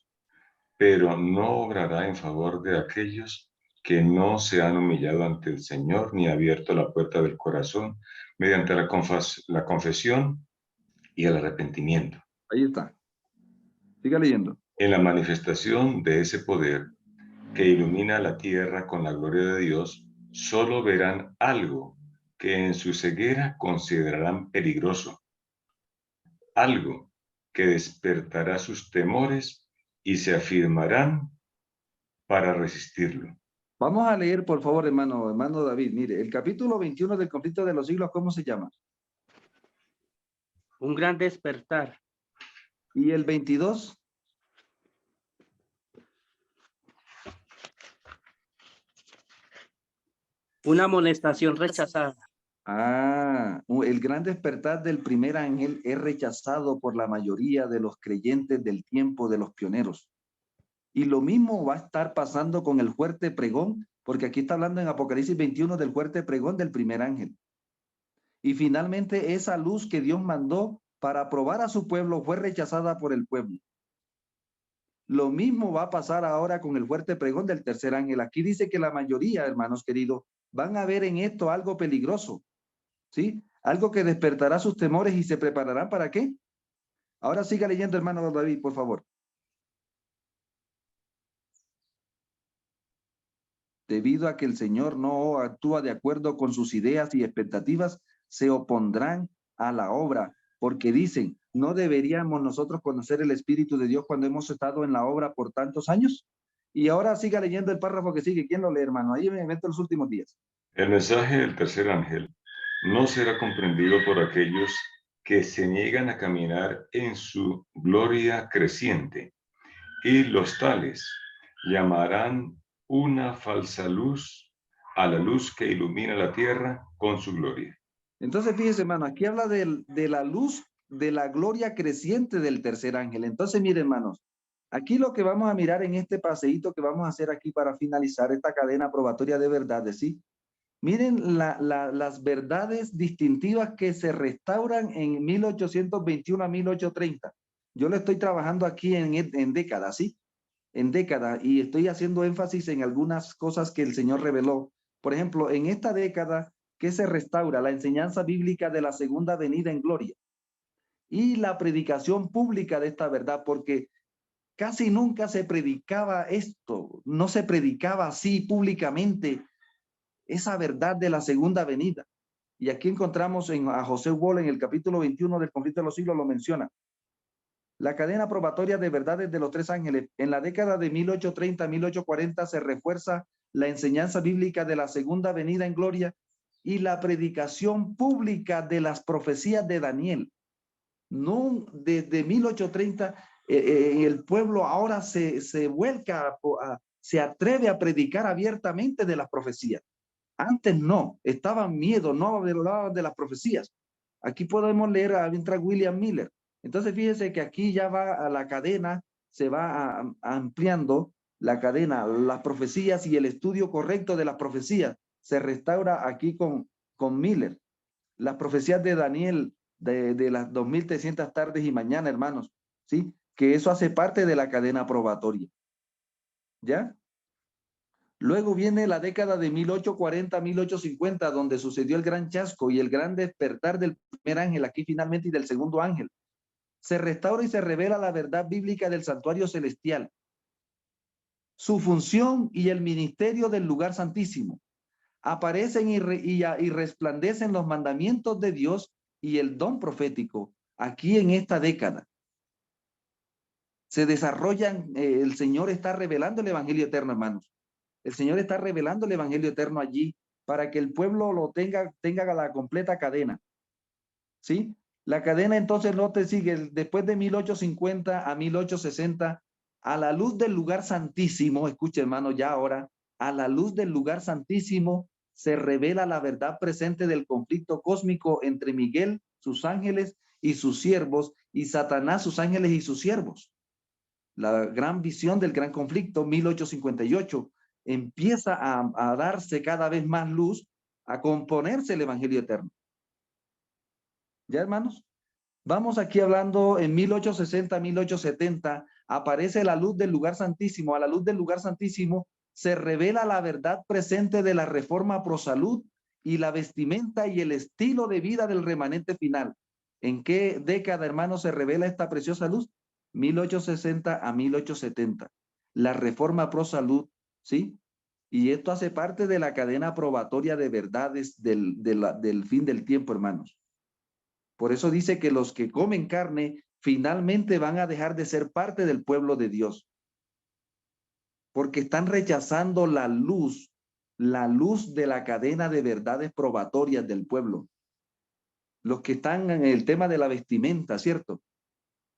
pero no obrará en favor de aquellos que no se han humillado ante el Señor ni abierto la puerta del corazón mediante la confesión y el arrepentimiento. Ahí está. Siga leyendo. En la manifestación de ese poder que ilumina la tierra con la gloria de Dios, solo verán algo que en su ceguera considerarán peligroso, algo que despertará sus temores y se afirmarán para resistirlo. Vamos a leer, por favor, hermano David. Mire, el capítulo 21 del conflicto de los siglos, ¿cómo se llama? Un gran despertar. ¿Y el 22? Una amonestación rechazada. El gran despertar del primer ángel es rechazado por la mayoría de los creyentes del tiempo de los pioneros. Y lo mismo va a estar pasando con el fuerte pregón, porque aquí está hablando en Apocalipsis 21 del fuerte pregón del primer ángel. Y finalmente esa luz que Dios mandó para probar a su pueblo fue rechazada por el pueblo. Lo mismo va a pasar ahora con el fuerte pregón del tercer ángel. Aquí dice que la mayoría, hermanos queridos, van a ver en esto algo peligroso. ¿Sí? Algo que despertará sus temores y se prepararán ¿para qué? Ahora siga leyendo, hermano David, por favor. Debido a que el Señor no actúa de acuerdo con sus ideas y expectativas, se opondrán a la obra, porque dicen, ¿no deberíamos nosotros conocer el Espíritu de Dios cuando hemos estado en la obra por tantos años? Y ahora siga leyendo el párrafo que sigue. ¿Quién lo lee, hermano? Ahí me meto los últimos días. El mensaje del tercer ángel no será comprendido por aquellos que se niegan a caminar en su gloria creciente, y los tales llamarán una falsa luz a la luz que ilumina la tierra con su gloria. Entonces, fíjese, hermano, aquí habla de la luz, de la gloria creciente del tercer ángel. Entonces, miren, hermanos, aquí lo que vamos a mirar en este paseíto que vamos a hacer aquí para finalizar esta cadena probatoria de verdades, ¿sí? Miren las verdades distintivas que se restauran en 1821 a 1830. Yo lo estoy trabajando aquí en décadas, ¿sí? En décadas, y estoy haciendo énfasis en algunas cosas que el Señor reveló. Por ejemplo, en esta década, ¿qué se restaura? La enseñanza bíblica de la segunda venida en gloria y la predicación pública de esta verdad, porque casi nunca se predicaba esto, no se predicaba así públicamente esa verdad de la segunda venida. Y aquí encontramos a José Wall en el capítulo 21 del Conflicto de los Siglos, lo menciona. La cadena probatoria de verdades de los tres ángeles. En la década de 1830-1840 se refuerza la enseñanza bíblica de la segunda venida en gloria y la predicación pública de las profecías de Daniel. No, desde 1830 el pueblo ahora se vuelca, se atreve a predicar abiertamente de las profecías. Antes no, estaban miedo, no hablaban de las profecías. Aquí podemos leer a William Miller. Entonces fíjense que aquí ya va a la cadena, se va ampliando la cadena, las profecías y el estudio correcto de las profecías se restaura aquí con Miller. Las profecías de Daniel de las 2300 tardes y mañana, hermanos, ¿sí? Que eso hace parte de la cadena probatoria. ¿Ya? Luego viene la década de 1840-1850, donde sucedió el gran chasco y el gran despertar del primer ángel, aquí finalmente, y del segundo ángel. Se restaura y se revela la verdad bíblica del santuario celestial, su función y el ministerio del lugar santísimo. Aparecen y resplandecen los mandamientos de Dios y el don profético aquí en esta década. Se desarrollan, el Señor está revelando el evangelio eterno, hermanos. El Señor está revelando el evangelio eterno allí para que el pueblo lo tenga la completa cadena. ¿Sí? La cadena entonces no te sigue después de 1850 a 1860 a la luz del lugar santísimo. Escuche, hermano, ya ahora a la luz del lugar santísimo se revela la verdad presente del conflicto cósmico entre Miguel, sus ángeles y sus siervos, y Satanás, sus ángeles y sus siervos. La gran visión del gran conflicto, 1858, empieza a darse cada vez más luz, a componerse el evangelio eterno. ¿Ya, hermanos? Vamos aquí hablando en 1860, 1870, aparece la luz del lugar santísimo. A la luz del lugar santísimo se revela la verdad presente de la reforma pro salud y la vestimenta y el estilo de vida del remanente final. ¿En qué década, hermanos, se revela esta preciosa luz? 1860 a 1870. La reforma pro salud, ¿sí? Y esto hace parte de la cadena probatoria de verdades del fin del tiempo, hermanos. Por eso dice que los que comen carne finalmente van a dejar de ser parte del pueblo de Dios. Porque están rechazando la luz de la cadena de verdades probatorias del pueblo. Los que están en el tema de la vestimenta, ¿cierto?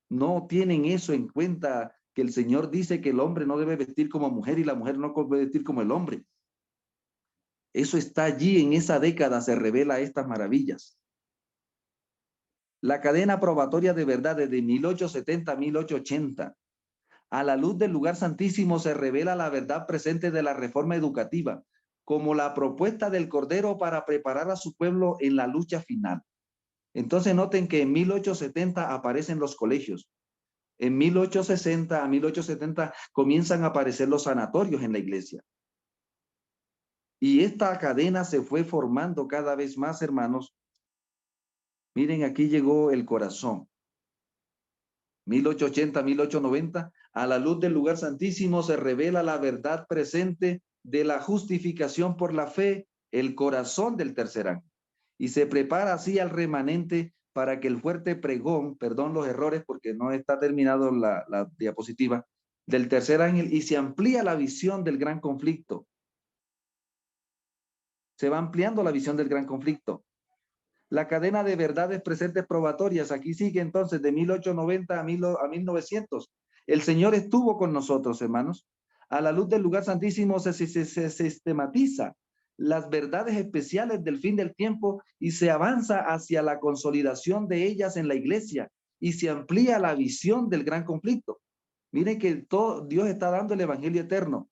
No tienen eso en cuenta, que el Señor dice que el hombre no debe vestir como mujer y la mujer no debe vestir como el hombre. Eso está allí, en esa década se revela estas maravillas. La cadena probatoria de verdad desde 1870 a 1880. A la luz del lugar santísimo se revela la verdad presente de la reforma educativa, como la propuesta del Cordero para preparar a su pueblo en la lucha final. Entonces noten que en 1870 aparecen los colegios. En 1860 a 1870 comienzan a aparecer los sanatorios en la iglesia. Y esta cadena se fue formando cada vez más, hermanos. Miren, aquí llegó el corazón. 1880, 1890, a la luz del lugar santísimo se revela la verdad presente de la justificación por la fe, el corazón del tercer ángel. Y se prepara así al remanente para que el fuerte pregón, perdón los errores porque no está terminado la diapositiva, del tercer ángel, y se amplía la visión del gran conflicto. Se va ampliando la visión del gran conflicto. La cadena de verdades presentes probatorias, aquí sigue entonces de 1890 a 1900. El Señor estuvo con nosotros, hermanos. A la luz del lugar santísimo se sistematiza las verdades especiales del fin del tiempo y se avanza hacia la consolidación de ellas en la iglesia y se amplía la visión del gran conflicto. Miren que todo, Dios está dando el evangelio eterno.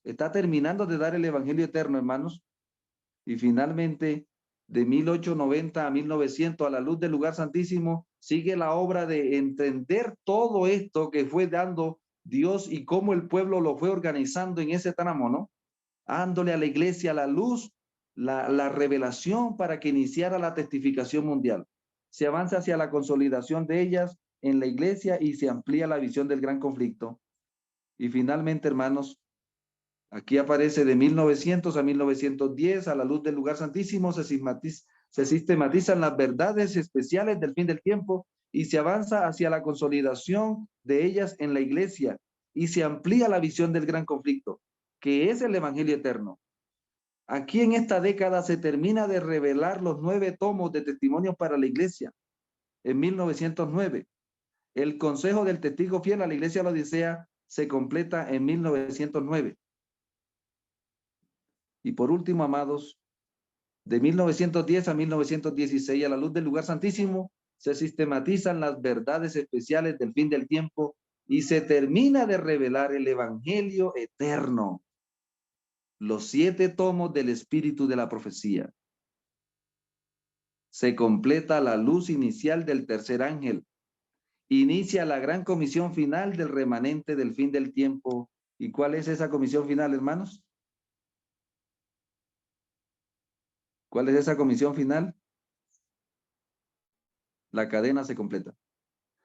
Está terminando de dar el evangelio eterno, hermanos. Y finalmente, de 1890 a 1900, a la luz del lugar santísimo, sigue la obra de entender todo esto que fue dando Dios y cómo el pueblo lo fue organizando en ese tramo, ¿no? Dándole a la iglesia la luz, la revelación para que iniciara la testificación mundial. Se avanza hacia la consolidación de ellas en la iglesia y se amplía la visión del gran conflicto. Y finalmente, hermanos, aquí aparece de 1900 a 1910, a la luz del lugar santísimo, se sistematizan las verdades especiales del fin del tiempo y se avanza hacia la consolidación de ellas en la iglesia y se amplía la visión del gran conflicto, que es el evangelio eterno. Aquí en esta década se termina de revelar los 9 tomos de testimonios para la iglesia. En 1909, el Consejo del Testigo Fiel a la Iglesia de la Odisea se completa en 1909. Y por último, amados, de 1910 a 1916, a la luz del lugar santísimo, se sistematizan las verdades especiales del fin del tiempo y se termina de revelar el evangelio eterno, los 7 tomos del espíritu de la profecía. Se completa la luz inicial del tercer ángel. Inicia la gran comisión final del remanente del fin del tiempo. ¿Y cuál es esa comisión final, hermanos? ¿Cuál es esa comisión final? La cadena se completa.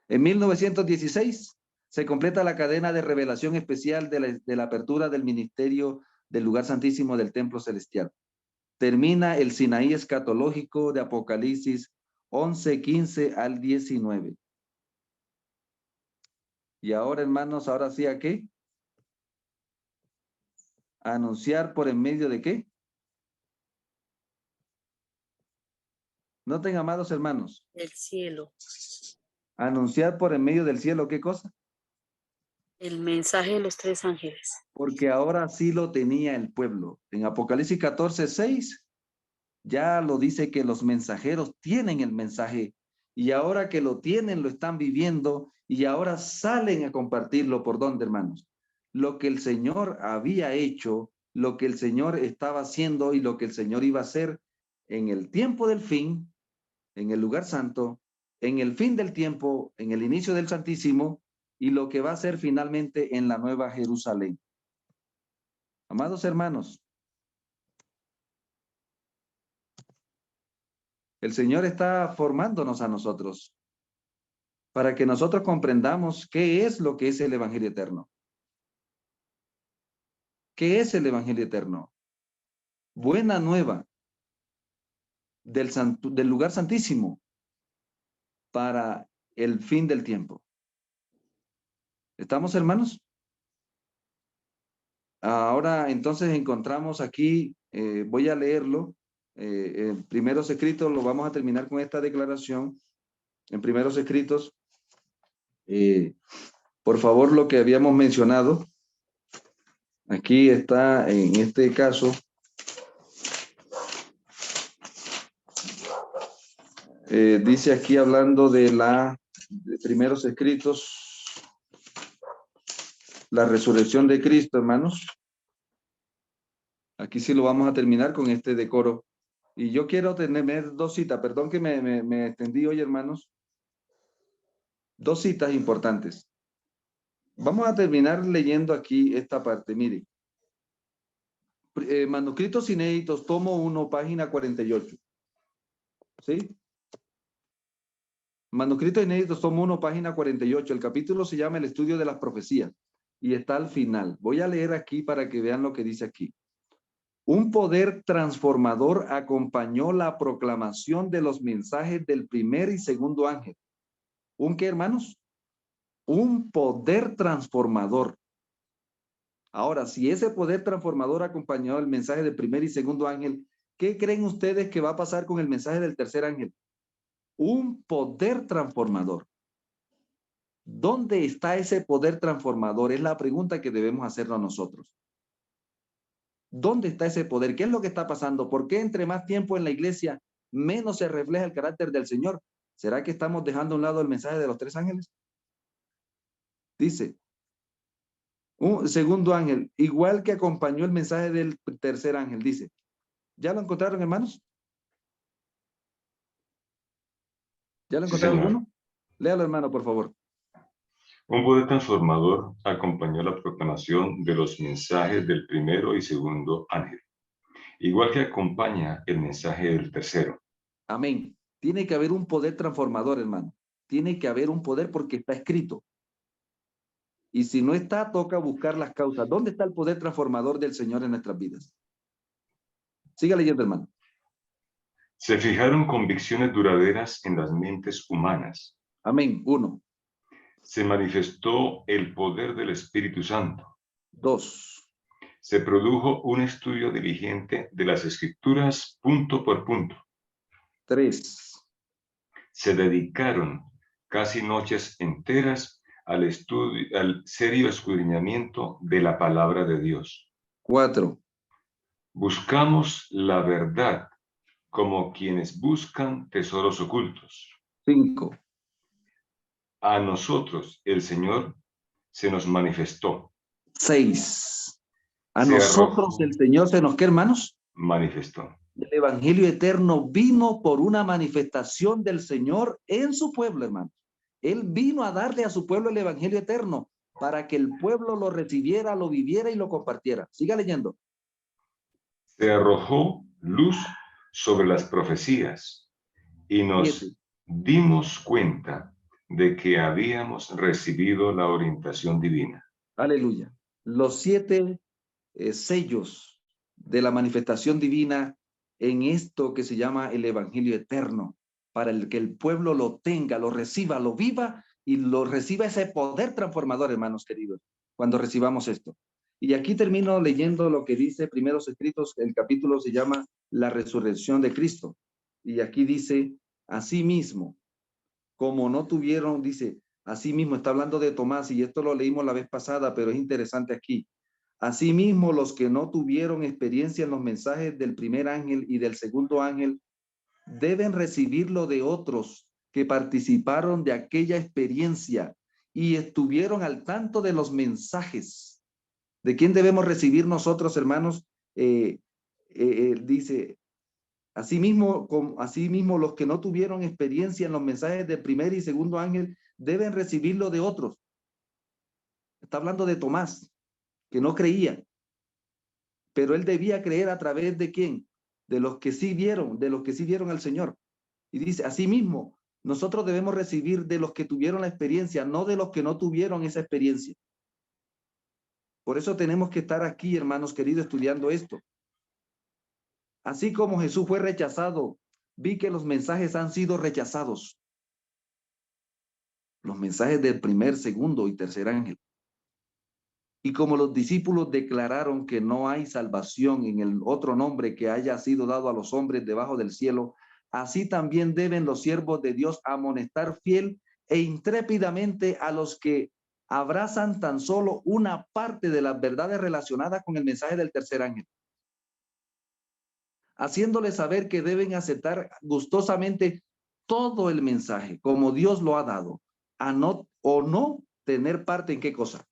En 1916 se completa la cadena de revelación especial de la apertura del ministerio del lugar santísimo del templo celestial. Termina el Sinaí escatológico de Apocalipsis 11:15 al 19. Y ahora, hermanos, ahora sí, ¿a qué? Anunciar por en medio de qué. Noten, amados hermanos. El cielo. Anunciar por en medio del cielo, ¿qué cosa? El mensaje de los 3 ángeles. Porque ahora sí lo tenía el pueblo. En Apocalipsis 14:6 ya lo dice que los mensajeros tienen el mensaje y ahora que lo tienen lo están viviendo y ahora salen a compartirlo. ¿Por dónde, hermanos? Lo que el Señor había hecho, lo que el Señor estaba haciendo y lo que el Señor iba a hacer en el tiempo del fin, en el lugar santo, en el fin del tiempo, en el inicio del Santísimo y lo que va a ser finalmente en la Nueva Jerusalén. Amados hermanos, el Señor está formándonos a nosotros para que nosotros comprendamos qué es lo que es el Evangelio eterno. ¿Qué es el Evangelio eterno? Buena nueva del lugar santísimo para el fin del tiempo. ¿Estamos, hermanos? Ahora entonces encontramos aquí, voy a leerlo, en Primeros Escritos, lo vamos a terminar con esta declaración. En Primeros Escritos, por favor, lo que habíamos mencionado, aquí está en este caso, dice aquí hablando de Primeros Escritos, la resurrección de Cristo, hermanos. Aquí sí lo vamos a terminar con este decoro. Y yo quiero tener 2 citas, perdón que me extendí hoy, hermanos. 2 citas importantes. Vamos a terminar leyendo aquí esta parte, mire. Manuscritos inéditos, tomo 1, página 48. ¿Sí? Manuscritos inéditos, tomo 1, página 48. El capítulo se llama El estudio de las profecías y está al final. Voy a leer aquí para que vean lo que dice aquí. Un poder transformador acompañó la proclamación de los mensajes del primer y segundo ángel. ¿Un qué, hermanos? Un poder transformador. Ahora, si ese poder transformador acompañó el mensaje del primer y segundo ángel, ¿qué creen ustedes que va a pasar con el mensaje del tercer ángel? Un poder transformador. ¿Dónde está ese poder transformador? Es la pregunta que debemos hacernos nosotros. ¿Dónde está ese poder? ¿Qué es lo que está pasando? ¿Por qué entre más tiempo en la iglesia, menos se refleja el carácter del Señor? ¿Será que estamos dejando a un lado el mensaje de los tres ángeles? Dice, un segundo ángel, igual que acompañó el mensaje del tercer ángel, dice. ¿Ya lo encontraron, hermanos? ¿Ya lo Sí, encontraron, señor. Bruno? Léalo, hermano, por favor. Un poder transformador acompañó la proclamación de los mensajes del primero y segundo ángel, igual que acompaña el mensaje del tercero. Amén. Tiene que haber un poder transformador, hermano. Tiene que haber un poder porque está escrito. Y si no está, toca buscar las causas. ¿Dónde está el poder transformador del Señor en nuestras vidas? Siga leyendo, hermano. Se fijaron convicciones duraderas en las mentes humanas. Amén. 1. Se manifestó el poder del Espíritu Santo. 2. Se produjo un estudio diligente de las Escrituras punto por punto. 3. Se dedicaron casi noches enteras al estudio, al serio escudriñamiento de la palabra de Dios. 4. Buscamos la verdad como quienes buscan tesoros ocultos. 5. A nosotros, el Señor, se nos manifestó. 6. A Se nosotros arrojó, el Señor se nos, ¿qué, hermanos? manifestó. El Evangelio eterno vino por una manifestación del Señor en su pueblo, hermano. Él vino a darle a su pueblo el Evangelio eterno para que el pueblo lo recibiera, lo viviera y lo compartiera. Siga leyendo. Se arrojó luz sobre las profecías y nos 7. dimos cuenta de que habíamos recibido la orientación divina. Aleluya. Los 7 sellos de la manifestación divina en esto que se llama el Evangelio eterno, para el que el pueblo lo tenga, lo reciba, lo viva y lo reciba ese poder transformador, hermanos queridos, cuando recibamos esto. Y aquí termino leyendo lo que dice Primeros Escritos, el capítulo se llama La Resurrección de Cristo. Y aquí dice, asimismo, como no tuvieron, dice, asimismo, está hablando de Tomás, y esto lo leímos la vez pasada, pero es interesante aquí. Asimismo, los que no tuvieron experiencia en los mensajes del primer ángel y del segundo ángel deben recibirlo de otros que participaron de aquella experiencia y estuvieron al tanto de los mensajes. ¿De quién debemos recibir nosotros, hermanos? Dice, asimismo, los que no tuvieron experiencia en los mensajes del primer y segundo ángel deben recibirlo de otros. Está hablando de Tomás, que no creía, pero él debía creer a través de quién, de los que sí vieron al Señor. Y dice, asimismo, nosotros debemos recibir de los que tuvieron la experiencia, no de los que no tuvieron esa experiencia. Por eso tenemos que estar aquí, hermanos queridos, estudiando esto. Así como Jesús fue rechazado, vi que los mensajes han sido rechazados. Los mensajes del primer, segundo y tercer ángel. Y como los discípulos declararon que no hay salvación en el otro nombre que haya sido dado a los hombres debajo del cielo, así también deben los siervos de Dios amonestar fiel e intrépidamente a los que abrazan tan solo una parte de las verdades relacionadas con el mensaje del tercer ángel, haciéndoles saber que deben aceptar gustosamente todo el mensaje como Dios lo ha dado, a no tener parte en qué cosa.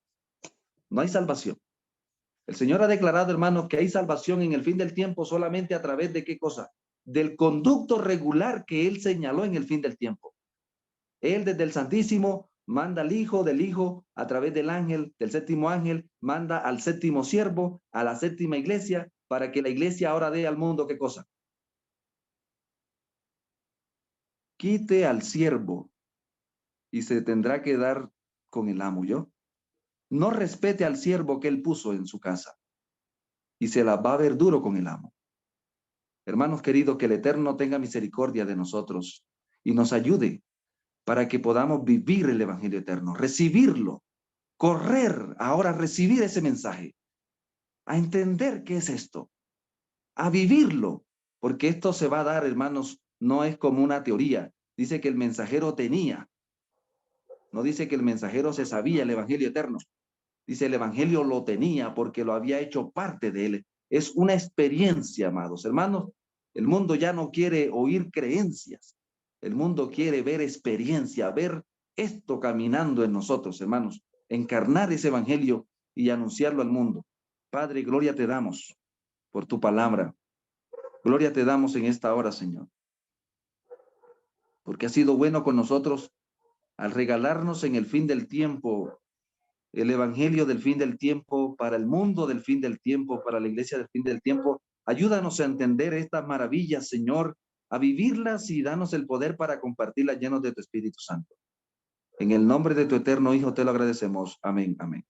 No hay salvación. El Señor ha declarado, hermanos, que hay salvación en el fin del tiempo solamente a través de qué cosa? Del conducto regular que Él señaló en el fin del tiempo. Él desde el Santísimo manda al Hijo, del Hijo a través del ángel, del séptimo ángel, manda al séptimo siervo, a la séptima iglesia, para que la iglesia ahora dé al mundo qué cosa. Quite al siervo y se tendrá que dar con el amo, ¿yo? No respete al siervo que él puso en su casa. y se las va a ver duro con el amo. Hermanos queridos, que el Eterno tenga misericordia de nosotros y nos ayude para que podamos vivir el Evangelio eterno, recibirlo, correr ahora a recibir ese mensaje, a entender qué es esto, a vivirlo, porque esto se va a dar, hermanos, no es como una teoría. Dice que el mensajero tenía, no dice que el mensajero se sabía el Evangelio eterno. Dice el Evangelio lo tenía porque lo había hecho parte de él. Es una experiencia, amados hermanos. El mundo ya no quiere oír creencias. El mundo quiere ver experiencia, ver esto caminando en nosotros, hermanos. Encarnar ese Evangelio y anunciarlo al mundo. Padre, gloria te damos por tu palabra. Gloria te damos en esta hora, Señor. Porque has sido bueno con nosotros al regalarnos en el fin del tiempo el Evangelio del fin del tiempo, para el mundo del fin del tiempo, para la iglesia del fin del tiempo. Ayúdanos a entender estas maravillas, Señor, a vivirlas y danos el poder para compartirlas llenos de tu Espíritu Santo. En el nombre de tu eterno Hijo te lo agradecemos. Amén, amén.